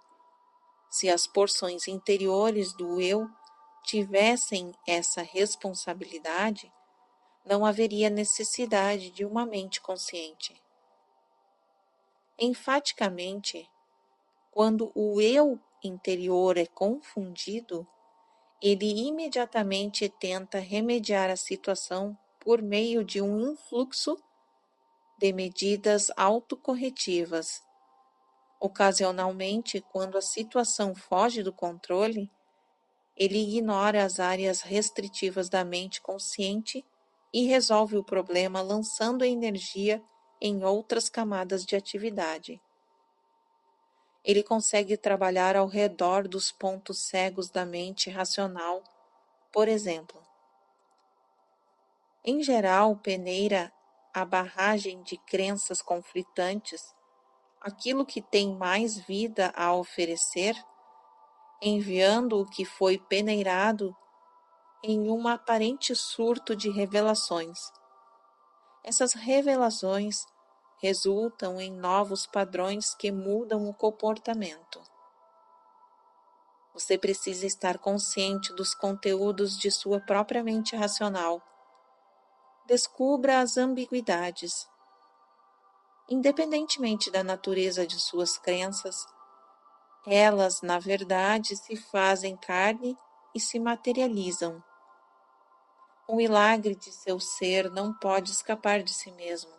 Se as porções interiores do eu tivessem essa responsabilidade, não haveria necessidade de uma mente consciente. Enfaticamente, quando o eu interior é confundido, ele imediatamente tenta remediar a situação por meio de um influxo de medidas autocorretivas. Ocasionalmente, quando a situação foge do controle, ele ignora as áreas restritivas da mente consciente e resolve o problema lançando a energia em outras camadas de atividade. Ele consegue trabalhar ao redor dos pontos cegos da mente racional, por exemplo. Em geral, peneira a barragem de crenças conflitantes, aquilo que tem mais vida a oferecer, enviando o que foi peneirado em um aparente surto de revelações. Essas revelações resultam em novos padrões que mudam o comportamento. Você precisa estar consciente dos conteúdos de sua própria mente racional. Descubra as ambiguidades. Independentemente da natureza de suas crenças, elas, na verdade, se fazem carne e se materializam. O milagre de seu ser não pode escapar de si mesmo.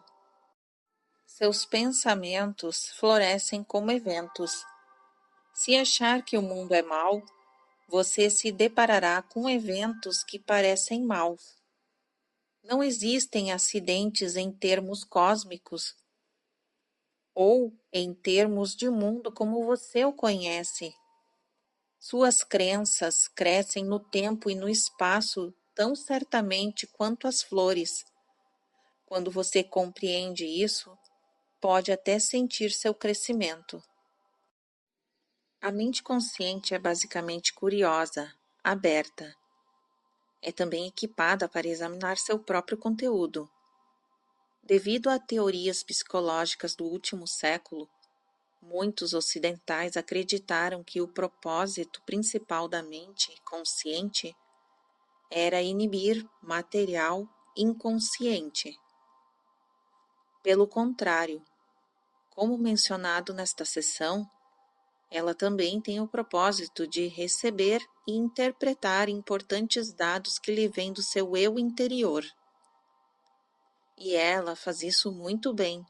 Seus pensamentos florescem como eventos. Se achar que o mundo é mau, você se deparará com eventos que parecem maus. Não existem acidentes em termos cósmicos ou em termos de mundo como você o conhece. Suas crenças crescem no tempo e no espaço tão certamente quanto as flores. Quando você compreende isso, pode até sentir seu crescimento. A mente consciente é basicamente curiosa, aberta. É também equipada para examinar seu próprio conteúdo. Devido a teorias psicológicas do último século, muitos ocidentais acreditaram que o propósito principal da mente consciente era inibir material inconsciente. Pelo contrário, como mencionado nesta sessão, ela também tem o propósito de receber e interpretar importantes dados que lhe vêm do seu eu interior. E ela faz isso muito bem,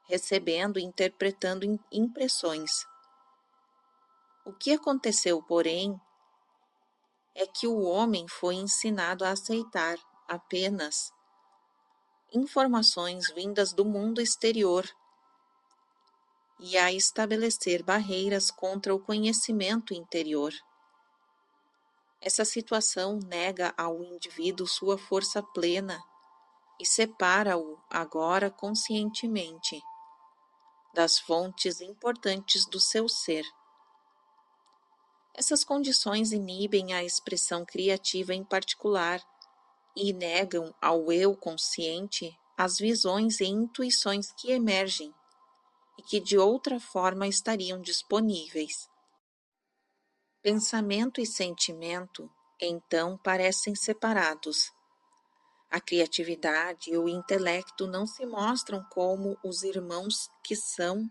recebendo e interpretando impressões. O que aconteceu, porém, é que o homem foi ensinado a aceitar apenas informações vindas do mundo exterior e a estabelecer barreiras contra o conhecimento interior. Essa situação nega ao indivíduo sua força plena e separa-o, agora conscientemente, das fontes importantes do seu ser. Essas condições inibem a expressão criativa em particular e negam ao eu consciente as visões e intuições que emergem e que de outra forma estariam disponíveis. Pensamento e sentimento, então, parecem separados. A criatividade e o intelecto não se mostram como os irmãos que são,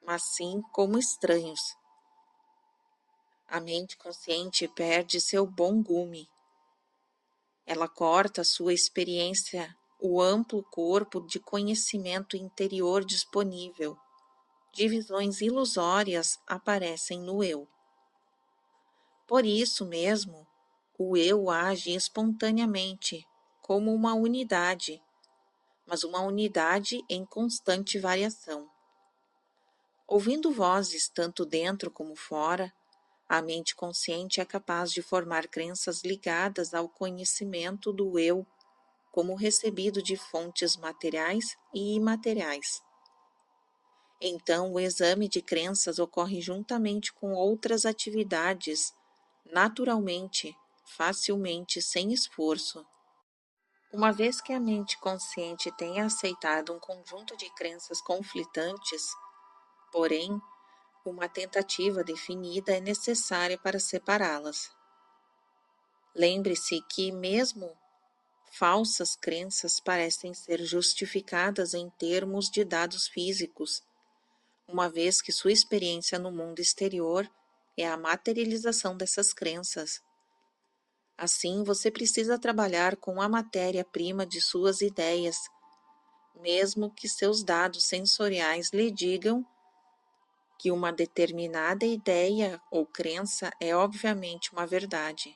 mas sim como estranhos. A mente consciente perde seu bom gume. Ela corta sua experiência, o amplo corpo de conhecimento interior disponível. Divisões ilusórias aparecem no eu. Por isso mesmo, o eu age espontaneamente, como uma unidade, mas uma unidade em constante variação. Ouvindo vozes tanto dentro como fora, a mente consciente é capaz de formar crenças ligadas ao conhecimento do eu, como recebido de fontes materiais e imateriais. Então, o exame de crenças ocorre juntamente com outras atividades, naturalmente, facilmente, sem esforço. Uma vez que a mente consciente tenha aceitado um conjunto de crenças conflitantes, porém, uma tentativa definida é necessária para separá-las. Lembre-se que, mesmo falsas crenças parecem ser justificadas em termos de dados físicos, uma vez que sua experiência no mundo exterior é a materialização dessas crenças. Assim, você precisa trabalhar com a matéria-prima de suas ideias, mesmo que seus dados sensoriais lhe digam que uma determinada ideia ou crença é obviamente uma verdade.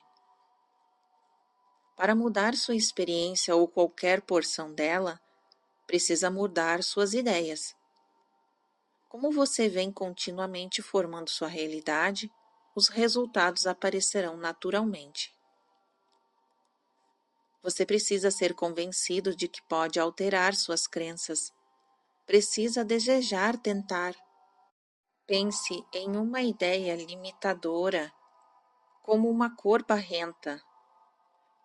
Para mudar sua experiência ou qualquer porção dela, precisa mudar suas ideias. Como você vem continuamente formando sua realidade, os resultados aparecerão naturalmente. Você precisa ser convencido de que pode alterar suas crenças. Precisa desejar tentar. Pense em uma ideia limitadora como uma cor barrenta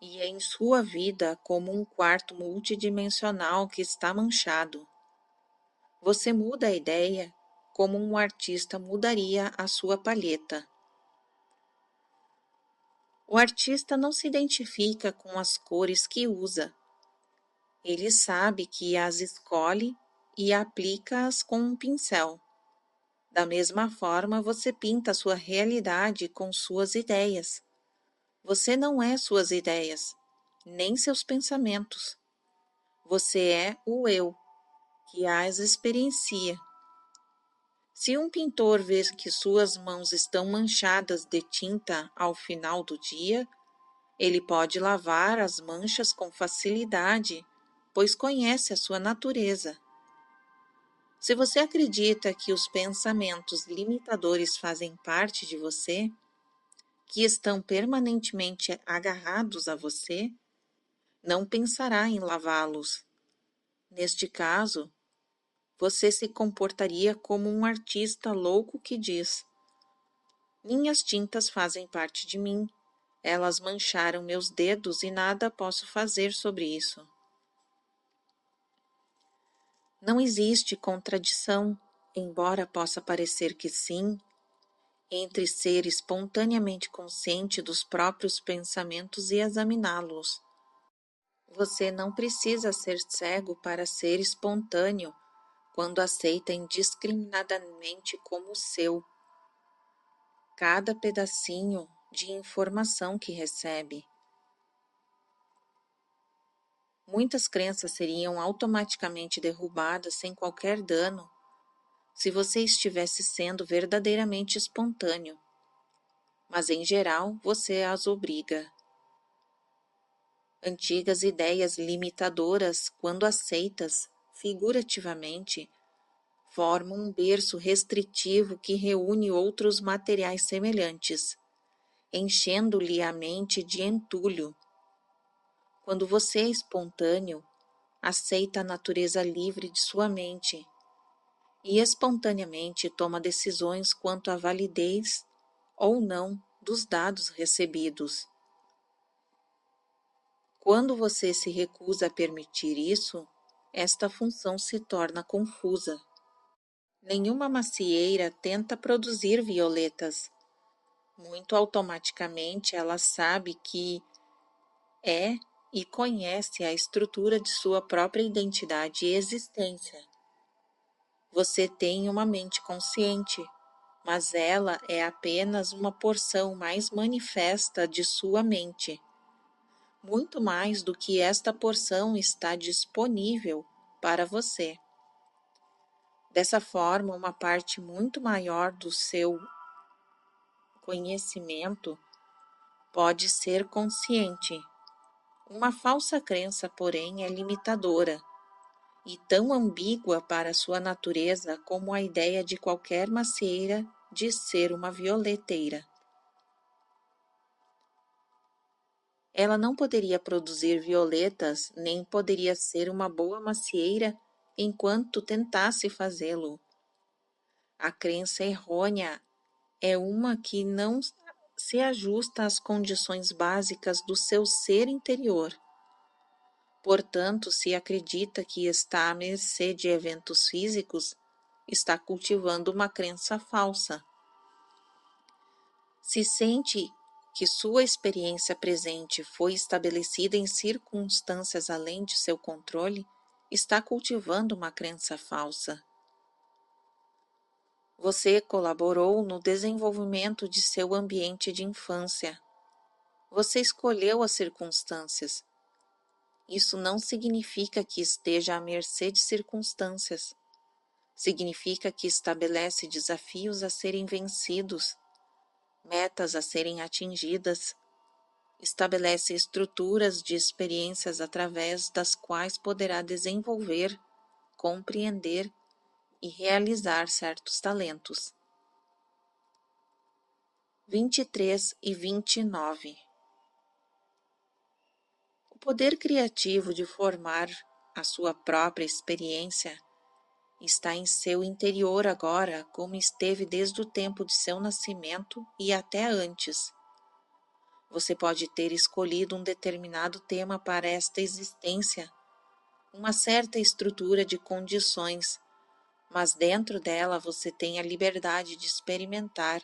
e em sua vida como um quarto multidimensional que está manchado. Você muda a ideia como um artista mudaria a sua palheta. O artista não se identifica com as cores que usa. Ele sabe que as escolhe e aplica-as com um pincel. Da mesma forma, você pinta sua realidade com suas ideias. Você não é suas ideias, nem seus pensamentos. Você é o eu, que as experiencia. Se um pintor vê que suas mãos estão manchadas de tinta ao final do dia, ele pode lavar as manchas com facilidade, pois conhece a sua natureza. Se você acredita que os pensamentos limitadores fazem parte de você, que estão permanentemente agarrados a você, não pensará em lavá-los. Neste caso, você se comportaria como um artista louco que diz: minhas tintas fazem parte de mim, elas mancharam meus dedos e nada posso fazer sobre isso. Não existe contradição, embora possa parecer que sim, entre ser espontaneamente consciente dos próprios pensamentos e examiná-los. Você não precisa ser cego para ser espontâneo quando aceita indiscriminadamente como seu cada pedacinho de informação que recebe. Muitas crenças seriam automaticamente derrubadas sem qualquer dano se você estivesse sendo verdadeiramente espontâneo, mas em geral você as obriga. Antigas ideias limitadoras, quando aceitas figurativamente, formam um berço restritivo que reúne outros materiais semelhantes, enchendo-lhe a mente de entulho. Quando você é espontâneo, aceita a natureza livre de sua mente e espontaneamente toma decisões quanto à validez ou não dos dados recebidos. Quando você se recusa a permitir isso, esta função se torna confusa. Nenhuma macieira tenta produzir violetas. Muito automaticamente ela sabe que é e conhece a estrutura de sua própria identidade e existência. Você tem uma mente consciente, mas ela é apenas uma porção mais manifesta de sua mente. Muito mais do que esta porção está disponível para você. Dessa forma, uma parte muito maior do seu conhecimento pode ser consciente. Uma falsa crença, porém, é limitadora e tão ambígua para sua natureza como a ideia de qualquer macieira de ser uma violeteira. Ela não poderia produzir violetas, nem poderia ser uma boa macieira enquanto tentasse fazê-lo. A crença errônea é uma que não se ajusta às condições básicas do seu ser interior. Portanto, se acredita que está à mercê de eventos físicos, está cultivando uma crença falsa. Se sente que sua experiência presente foi estabelecida em circunstâncias além de seu controle, está cultivando uma crença falsa. Você colaborou no desenvolvimento de seu ambiente de infância. Você escolheu as circunstâncias. Isso não significa que esteja à mercê de circunstâncias. Significa que estabelece desafios a serem vencidos, metas a serem atingidas, estabelece estruturas de experiências através das quais poderá desenvolver, compreender e realizar certos talentos. 23 e 29. O poder criativo de formar a sua própria experiência está em seu interior agora, como esteve desde o tempo de seu nascimento e até antes. Você pode ter escolhido um determinado tema para esta existência, uma certa estrutura de condições, mas dentro dela você tem a liberdade de experimentar,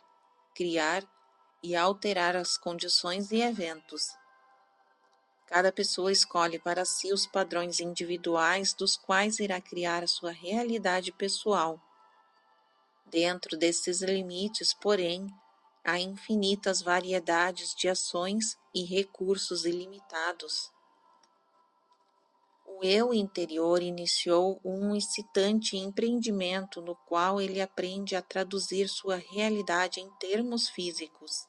criar e alterar as condições e eventos. Cada pessoa escolhe para si os padrões individuais dos quais irá criar a sua realidade pessoal. Dentro desses limites, porém, há infinitas variedades de ações e recursos ilimitados. O eu interior iniciou um excitante empreendimento no qual ele aprende a traduzir sua realidade em termos físicos.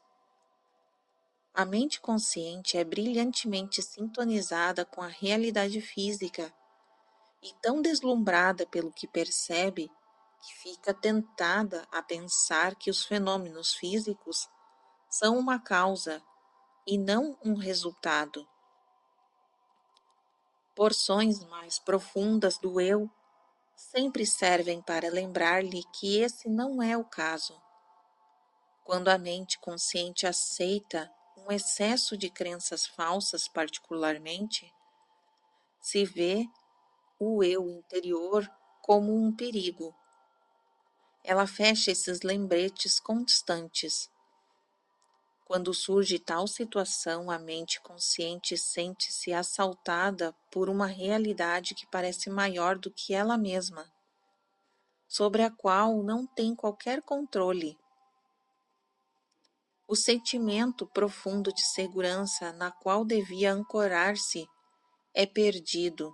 A mente consciente é brilhantemente sintonizada com a realidade física e tão deslumbrada pelo que percebe que fica tentada a pensar que os fenômenos físicos são uma causa e não um resultado. Porções mais profundas do eu sempre servem para lembrar-lhe que esse não é o caso. Quando a mente consciente aceita um excesso de crenças falsas, particularmente, se vê o eu interior como um perigo. Ela fecha esses lembretes constantes. Quando surge tal situação, a mente consciente sente-se assaltada por uma realidade que parece maior do que ela mesma, sobre a qual não tem qualquer controle. O sentimento profundo de segurança na qual devia ancorar-se é perdido.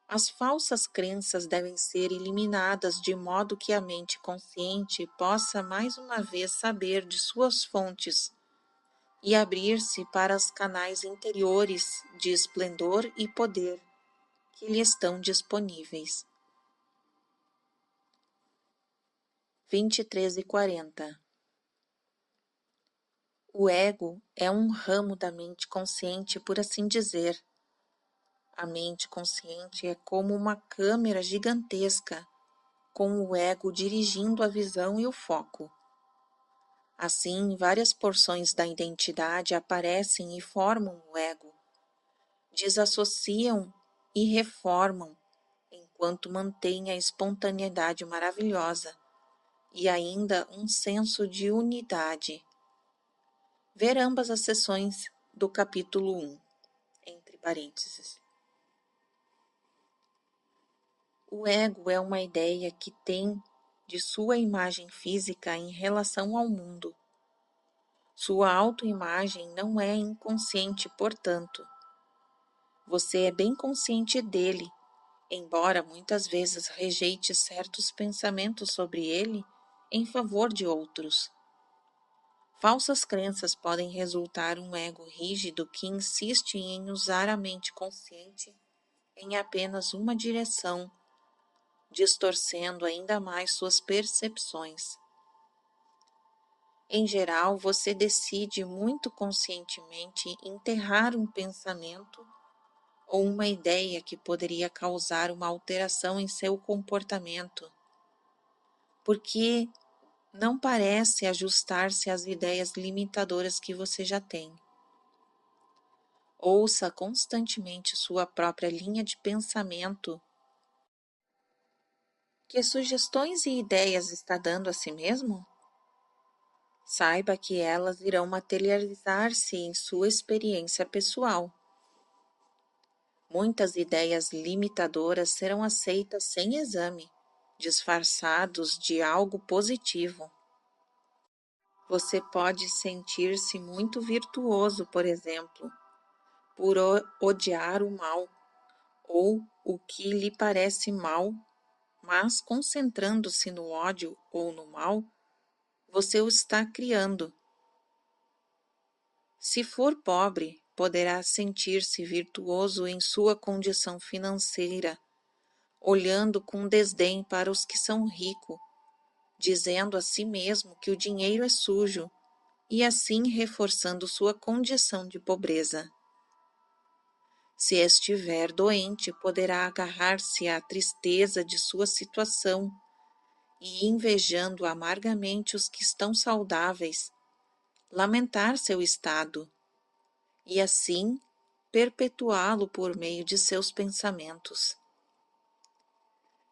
As falsas crenças devem ser eliminadas de modo que a mente consciente possa mais uma vez saber de suas fontes e abrir-se para os canais interiores de esplendor e poder que lhe estão disponíveis. 23:40. O ego é um ramo da mente consciente, por assim dizer. A mente consciente é como uma câmera gigantesca, com o ego dirigindo a visão e o foco. Assim, várias porções da identidade aparecem e formam o ego, desassociam e reformam, enquanto mantém a espontaneidade maravilhosa e ainda um senso de unidade. Ver ambas as seções do capítulo 1, entre parênteses. O ego é uma ideia que tem de sua imagem física em relação ao mundo. Sua autoimagem não é inconsciente, portanto. Você é bem consciente dele, embora muitas vezes rejeite certos pensamentos sobre ele em favor de outros. Falsas crenças podem resultar um ego rígido que insiste em usar a mente consciente em apenas uma direção, distorcendo ainda mais suas percepções. Em geral, você decide muito conscientemente enterrar um pensamento ou uma ideia que poderia causar uma alteração em seu comportamento, porque não parece ajustar-se às ideias limitadoras que você já tem. Ouça constantemente sua própria linha de pensamento. Que sugestões e ideias está dando a si mesmo? Saiba que elas irão materializar-se em sua experiência pessoal. Muitas ideias limitadoras serão aceitas sem exame, disfarçados de algo positivo. Você pode sentir-se muito virtuoso, por exemplo, por odiar o mal ou o que lhe parece mal, mas concentrando-se no ódio ou no mal, você o está criando. Se for pobre, poderá sentir-se virtuoso em sua condição financeira, olhando com desdém para os que são ricos, dizendo a si mesmo que o dinheiro é sujo e assim reforçando sua condição de pobreza. Se estiver doente, poderá agarrar-se à tristeza de sua situação e, invejando amargamente os que estão saudáveis, lamentar seu estado e, assim, perpetuá-lo por meio de seus pensamentos.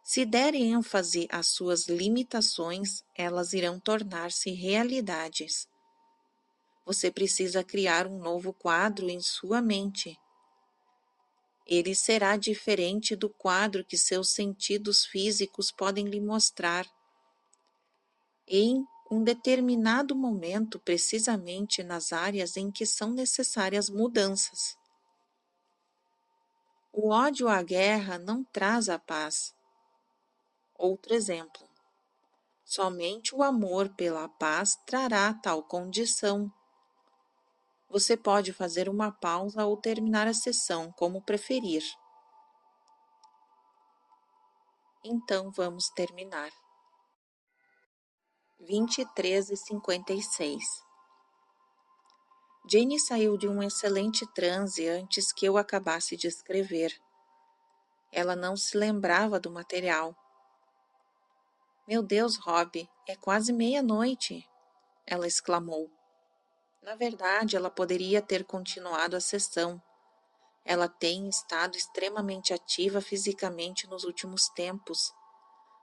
Se der ênfase às suas limitações, elas irão tornar-se realidades. Você precisa criar um novo quadro em sua mente. Ele será diferente do quadro que seus sentidos físicos podem lhe mostrar. Em um determinado momento, precisamente nas áreas em que são necessárias mudanças. O ódio à guerra não traz a paz. Outro exemplo. Somente o amor pela paz trará tal condição. Você pode fazer uma pausa ou terminar a sessão, como preferir. Então vamos terminar. 23h56. Jane saiu de um excelente transe antes que eu acabasse de escrever. Ela não se lembrava do material. Meu Deus, Rob, é quase meia-noite, ela exclamou. Na verdade, ela poderia ter continuado a sessão. Ela tem estado extremamente ativa fisicamente nos últimos tempos,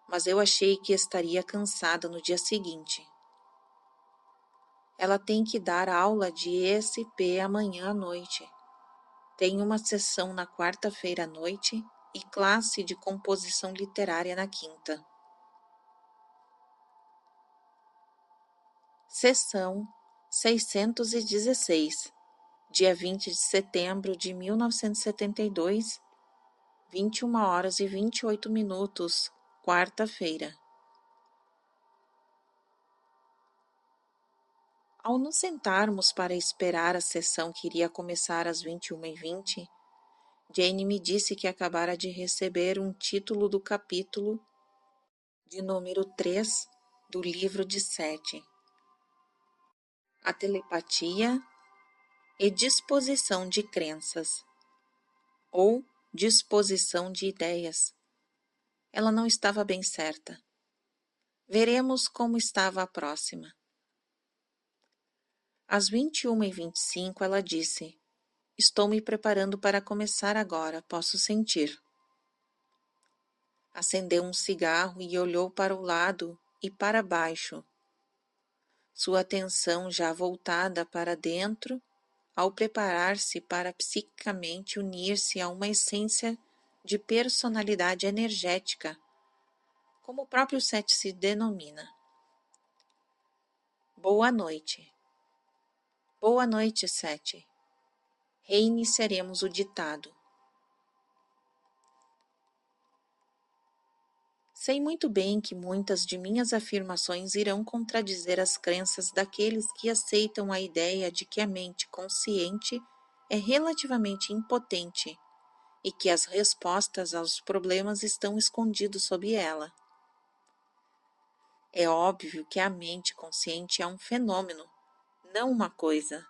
mas eu achei que estaria cansada no dia seguinte. Ela tem que dar aula de ESP amanhã à noite. Tem uma sessão na quarta-feira à noite e classe de composição literária na quinta. Sessão 616, dia 20 de setembro de 1972, 21h28, quarta-feira. Ao nos sentarmos para esperar a sessão que iria começar às 21h20, Jane me disse que acabara de receber um título do capítulo de número 3 do livro de Sete. A telepatia e disposição de crenças, ou disposição de ideias. Ela não estava bem certa. Veremos como estava a próxima. Às 21h25, ela disse: Estou me preparando para começar agora, posso sentir. Acendeu um cigarro e olhou para o lado e para baixo, sua atenção já voltada para dentro, ao preparar-se para psiquicamente unir-se a uma essência de personalidade energética, como o próprio Sete se denomina. Boa noite. Boa noite, Sete. Reiniciaremos o ditado. Sei muito bem que muitas de minhas afirmações irão contradizer as crenças daqueles que aceitam a ideia de que a mente consciente é relativamente impotente e que as respostas aos problemas estão escondidos sob ela. É óbvio que a mente consciente é um fenômeno, não uma coisa.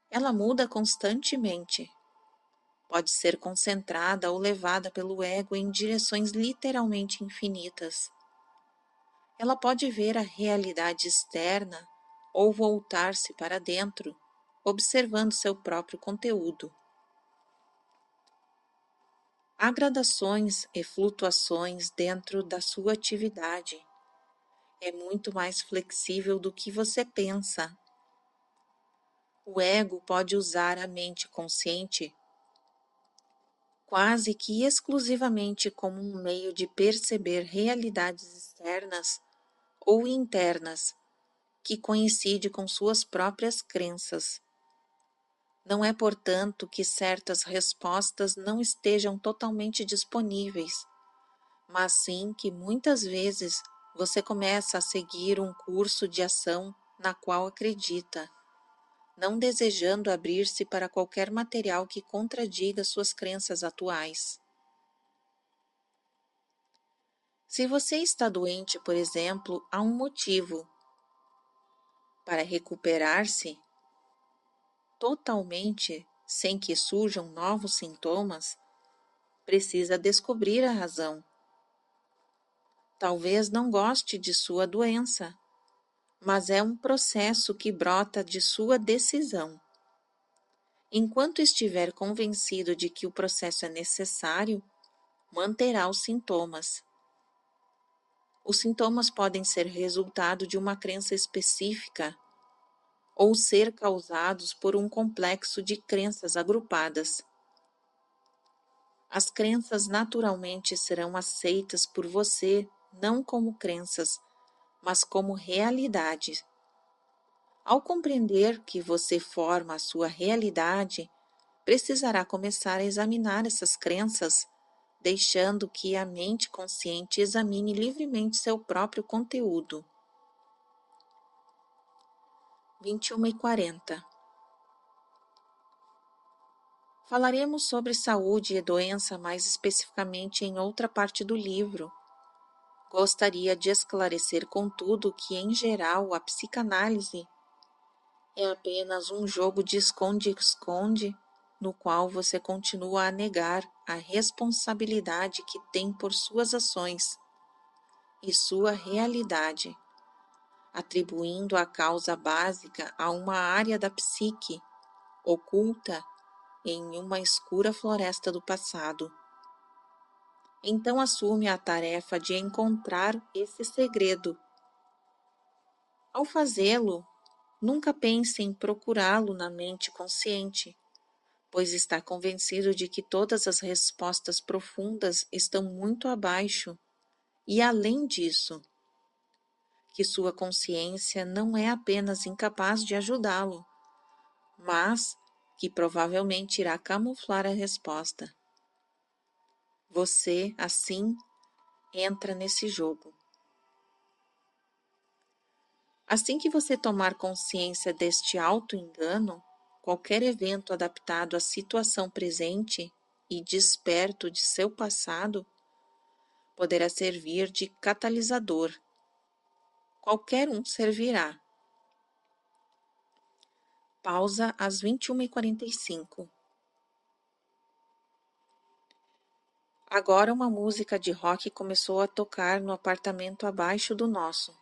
Ela muda constantemente. Pode ser concentrada ou levada pelo ego em direções literalmente infinitas. Ela pode ver a realidade externa ou voltar-se para dentro, observando seu próprio conteúdo. Há gradações e flutuações dentro da sua atividade. É muito mais flexível do que você pensa. O ego pode usar a mente consciente quase que exclusivamente como um meio de perceber realidades externas ou internas que coincide com suas próprias crenças. Não é, portanto, que certas respostas não estejam totalmente disponíveis, mas sim que muitas vezes você começa a seguir um curso de ação na qual acredita, não desejando abrir-se para qualquer material que contradiga suas crenças atuais. Se você está doente, por exemplo, há um motivo. Para recuperar-se totalmente, sem que surjam novos sintomas, precisa descobrir a razão. Talvez não goste de sua doença, mas é um processo que brota de sua decisão. Enquanto estiver convencido de que o processo é necessário, manterá os sintomas. Os sintomas podem ser resultado de uma crença específica ou ser causados por um complexo de crenças agrupadas. As crenças naturalmente serão aceitas por você não como crenças, mas como realidade. Ao compreender que você forma a sua realidade, precisará começar a examinar essas crenças, deixando que a mente consciente examine livremente seu próprio conteúdo. 21h40. Falaremos sobre saúde e doença mais especificamente em outra parte do livro. Gostaria de esclarecer, contudo, que, em geral, a psicanálise é apenas um jogo de esconde-esconde no qual você continua a negar a responsabilidade que tem por suas ações e sua realidade, atribuindo a causa básica a uma área da psique oculta em uma escura floresta do passado. Então assume a tarefa de encontrar esse segredo. Ao fazê-lo, nunca pense em procurá-lo na mente consciente, pois está convencido de que todas as respostas profundas estão muito abaixo e além disso, que sua consciência não é apenas incapaz de ajudá-lo, mas que provavelmente irá camuflar a resposta. Você, assim, entra nesse jogo. Assim que você tomar consciência deste auto-engano, qualquer evento adaptado à situação presente e desperto de seu passado poderá servir de catalisador. Qualquer um servirá. Pausa às 21h45. Agora uma música de rock começou a tocar no apartamento abaixo do nosso.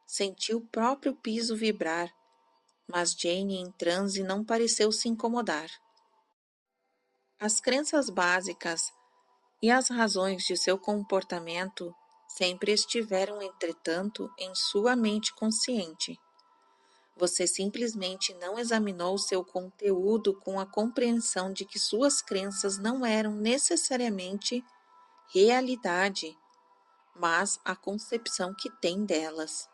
Senti o próprio piso vibrar, mas Jane em transe não pareceu se incomodar. As crenças básicas e as razões de seu comportamento sempre estiveram, entretanto, em sua mente consciente. Você simplesmente não examinou seu conteúdo com a compreensão de que suas crenças não eram necessariamente realidade, mas a concepção que tem delas.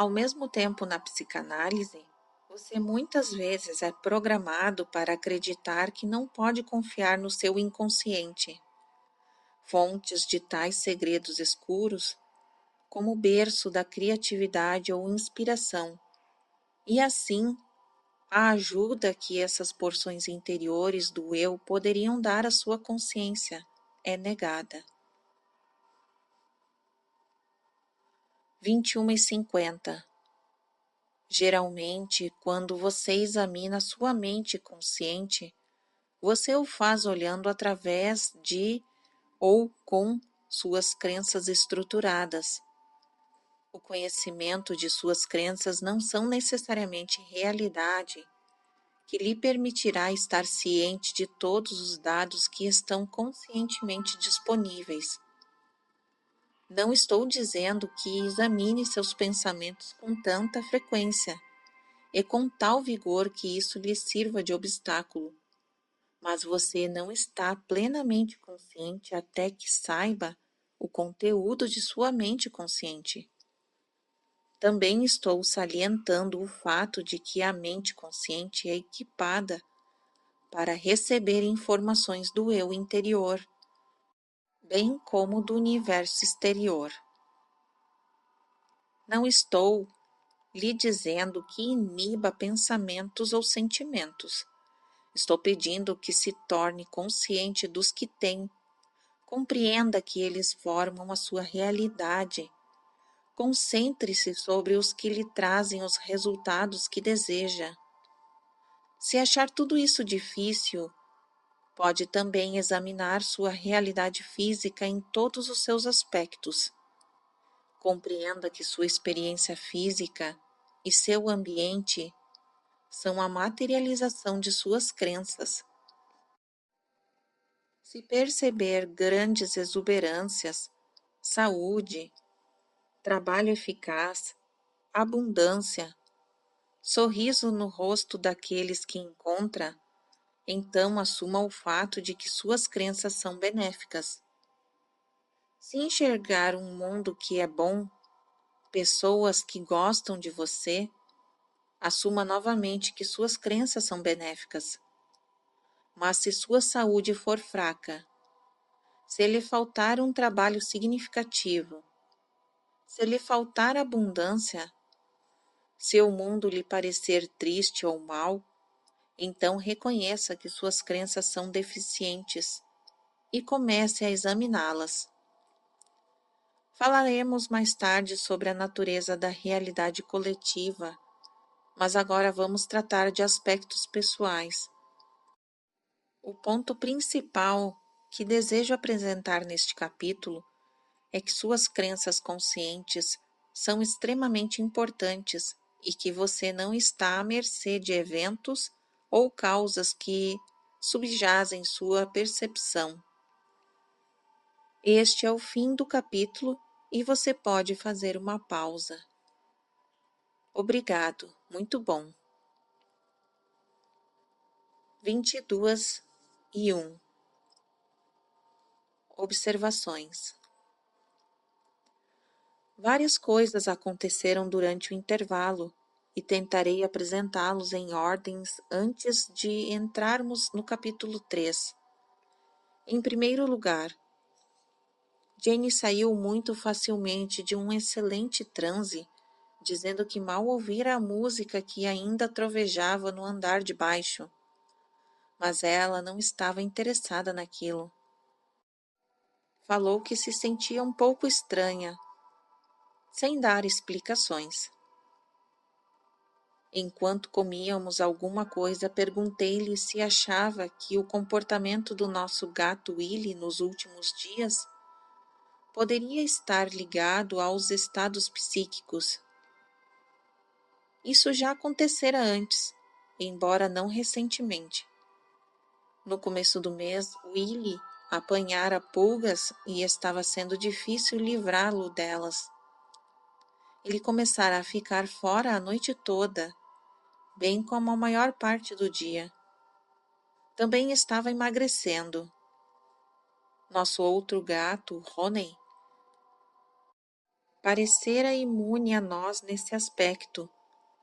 Ao mesmo tempo, na psicanálise, você muitas vezes é programado para acreditar que não pode confiar no seu inconsciente. Fontes de tais segredos escuros, como o berço da criatividade ou inspiração, e assim a ajuda que essas porções interiores do eu poderiam dar à sua consciência é negada. 21h50. Geralmente, quando você examina sua mente consciente, você o faz olhando através de ou com suas crenças estruturadas. O conhecimento de suas crenças não são necessariamente realidade, que lhe permitirá estar ciente de todos os dados que estão conscientemente disponíveis. Não estou dizendo que examine seus pensamentos com tanta frequência e com tal vigor que isso lhe sirva de obstáculo, mas você não está plenamente consciente até que saiba o conteúdo de sua mente consciente. Também estou salientando o fato de que a mente consciente é equipada para receber informações do eu interior, bem como do universo exterior. Não estou lhe dizendo que iniba pensamentos ou sentimentos. Estou pedindo que se torne consciente dos que tem. Compreenda que eles formam a sua realidade. Concentre-se sobre os que lhe trazem os resultados que deseja. Se achar tudo isso difícil, pode também examinar sua realidade física em todos os seus aspectos. Compreenda que sua experiência física e seu ambiente são a materialização de suas crenças. Se perceber grandes exuberâncias, saúde, trabalho eficaz, abundância, sorriso no rosto daqueles que encontra, então assuma o fato de que suas crenças são benéficas. Se enxergar um mundo que é bom, pessoas que gostam de você, assuma novamente que suas crenças são benéficas. Mas se sua saúde for fraca, se lhe faltar um trabalho significativo, se lhe faltar abundância, se o mundo lhe parecer triste ou mau, então reconheça que suas crenças são deficientes e comece a examiná-las. Falaremos mais tarde sobre a natureza da realidade coletiva, mas agora vamos tratar de aspectos pessoais. O ponto principal que desejo apresentar neste capítulo é que suas crenças conscientes são extremamente importantes e que você não está à mercê de eventos ou causas que subjazem sua percepção. Este é o fim do capítulo e você pode fazer uma pausa. Obrigado, muito bom. 22:1 Observações. Várias coisas aconteceram durante o intervalo e tentarei apresentá-los em ordens antes de entrarmos no capítulo 3. Em primeiro lugar, Jane saiu muito facilmente de um excelente transe, dizendo que mal ouvira a música que ainda trovejava no andar de baixo. Mas ela não estava interessada naquilo. Falou que se sentia um pouco estranha, sem dar explicações. Enquanto comíamos alguma coisa, perguntei-lhe se achava que o comportamento do nosso gato Willy nos últimos dias poderia estar ligado aos estados psíquicos. Isso já acontecera antes, embora não recentemente. No começo do mês, Willy apanhara pulgas e estava sendo difícil livrá-lo delas. Ele começara a ficar fora a noite toda, bem como a maior parte do dia. Também estava emagrecendo. Nosso outro gato, Roney, parecera imune a nós nesse aspecto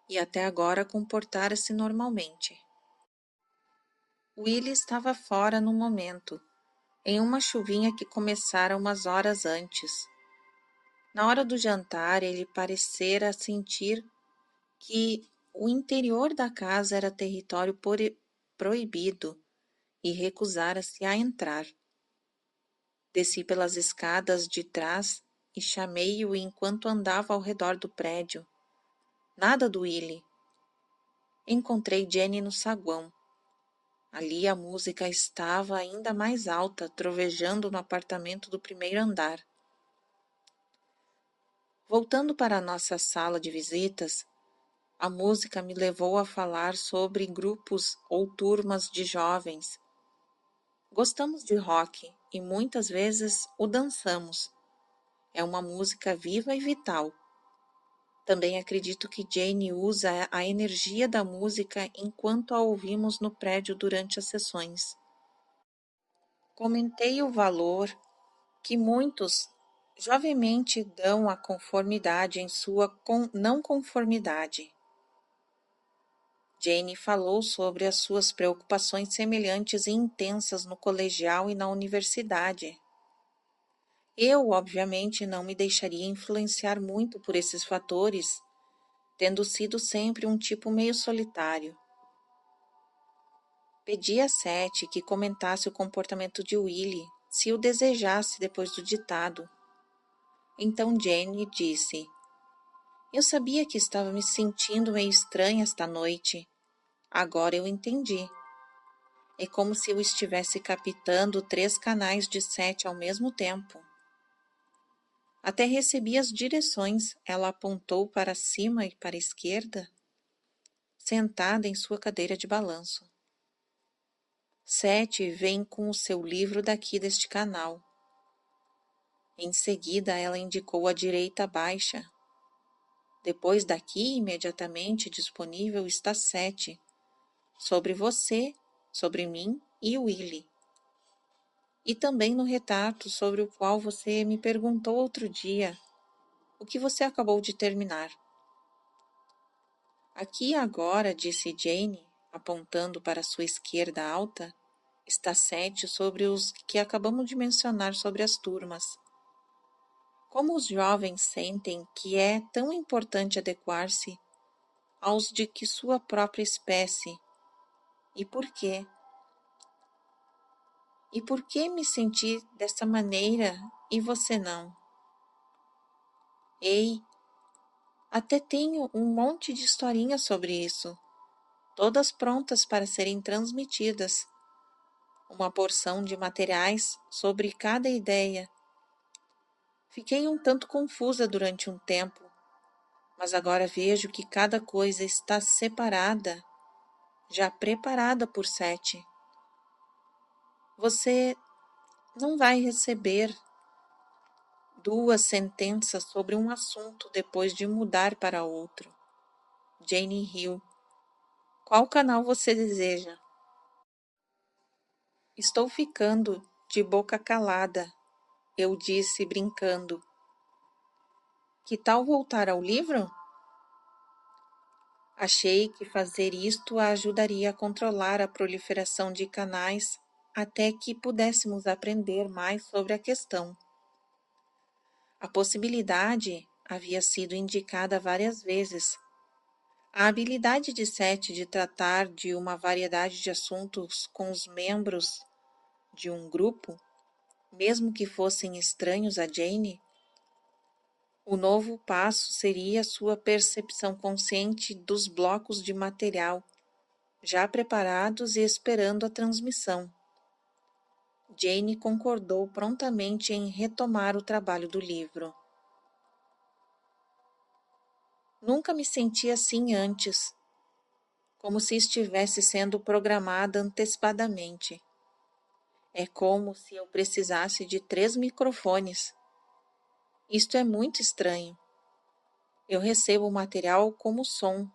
e até agora comportara-se normalmente. Willy estava fora no momento, em uma chuvinha que começara umas horas antes. Na hora do jantar, ele parecera sentir que o interior da casa era território proibido e recusara-se a entrar. Desci pelas escadas de trás e chamei-o enquanto andava ao redor do prédio. Nada do Willy. Encontrei Jenny no saguão. Ali a música estava ainda mais alta, trovejando no apartamento do primeiro andar. Voltando para a nossa sala de visitas, a música me levou a falar sobre grupos ou turmas de jovens. Gostamos de rock e muitas vezes o dançamos. É uma música viva e vital. Também acredito que Jane usa a energia da música enquanto a ouvimos no prédio durante as sessões. Comentei o valor que muitos jovialmente dão à conformidade em sua não conformidade. Jane falou sobre as suas preocupações semelhantes e intensas no colegial e na universidade. Eu, obviamente, não me deixaria influenciar muito por esses fatores, tendo sido sempre um tipo meio solitário. Pedi a Seth que comentasse o comportamento de Willy, se o desejasse depois do ditado. Então Jane disse: Eu sabia que estava me sentindo meio estranha esta noite. Agora eu entendi. É como se eu estivesse captando 3 canais de 7 ao mesmo tempo. Até recebi as direções. Ela apontou para cima e para a esquerda, sentada em sua cadeira de balanço. 7 vem com o seu livro daqui deste canal. Em seguida, ela indicou a direita baixa. Depois daqui, imediatamente disponível, está 7. Sobre você, sobre mim e Willy. E também no retrato sobre o qual você me perguntou outro dia o que você acabou de terminar. Aqui agora, disse Jane, apontando para sua esquerda alta, está 7 sobre os que acabamos de mencionar sobre as turmas. Como os jovens sentem que é tão importante adequar-se aos de que sua própria espécie, e por quê? E por que me senti dessa maneira e você não? Ei, até tenho um monte de historinhas sobre isso, todas prontas para serem transmitidas. Uma porção de materiais sobre cada ideia. Fiquei um tanto confusa durante um tempo, mas agora vejo que cada coisa está separada, já preparada por 7. Você não vai receber 2 sentenças sobre um assunto depois de mudar para outro. Jane riu. Qual canal você deseja? Estou ficando de boca calada, eu disse brincando. Que tal voltar ao livro? Achei que fazer isto a ajudaria a controlar a proliferação de canais até que pudéssemos aprender mais sobre a questão. A possibilidade havia sido indicada várias vezes. A habilidade de 7 de tratar de uma variedade de assuntos com os membros de um grupo, mesmo que fossem estranhos a Jane, o novo passo seria sua percepção consciente dos blocos de material já preparados e esperando a transmissão. Jane concordou prontamente em retomar o trabalho do livro. Nunca me senti assim antes, como se estivesse sendo programada antecipadamente. É como se eu precisasse de 3 microfones. Isto é muito estranho. Eu recebo o material como som.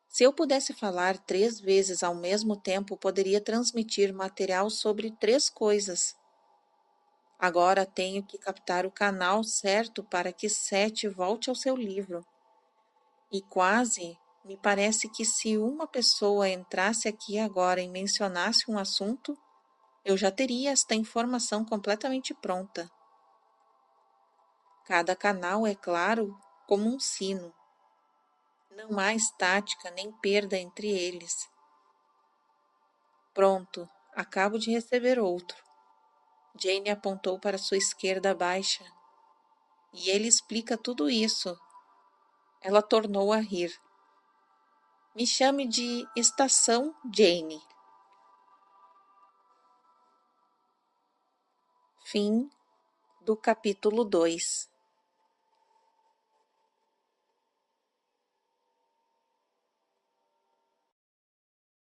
Se eu pudesse falar 3 vezes ao mesmo tempo, poderia transmitir material sobre 3 coisas. Agora tenho que captar o canal certo para que 7 volte ao seu livro. E quase me parece que se uma pessoa entrasse aqui agora e mencionasse um assunto, eu já teria esta informação completamente pronta. Cada canal é claro como um sino. Não há estática nem perda entre eles. Pronto, acabo de receber outro. Jane apontou para sua esquerda baixa. E ele explica tudo isso. Ela tornou a rir. Me chame de Estação Jane. Fim do capítulo 2.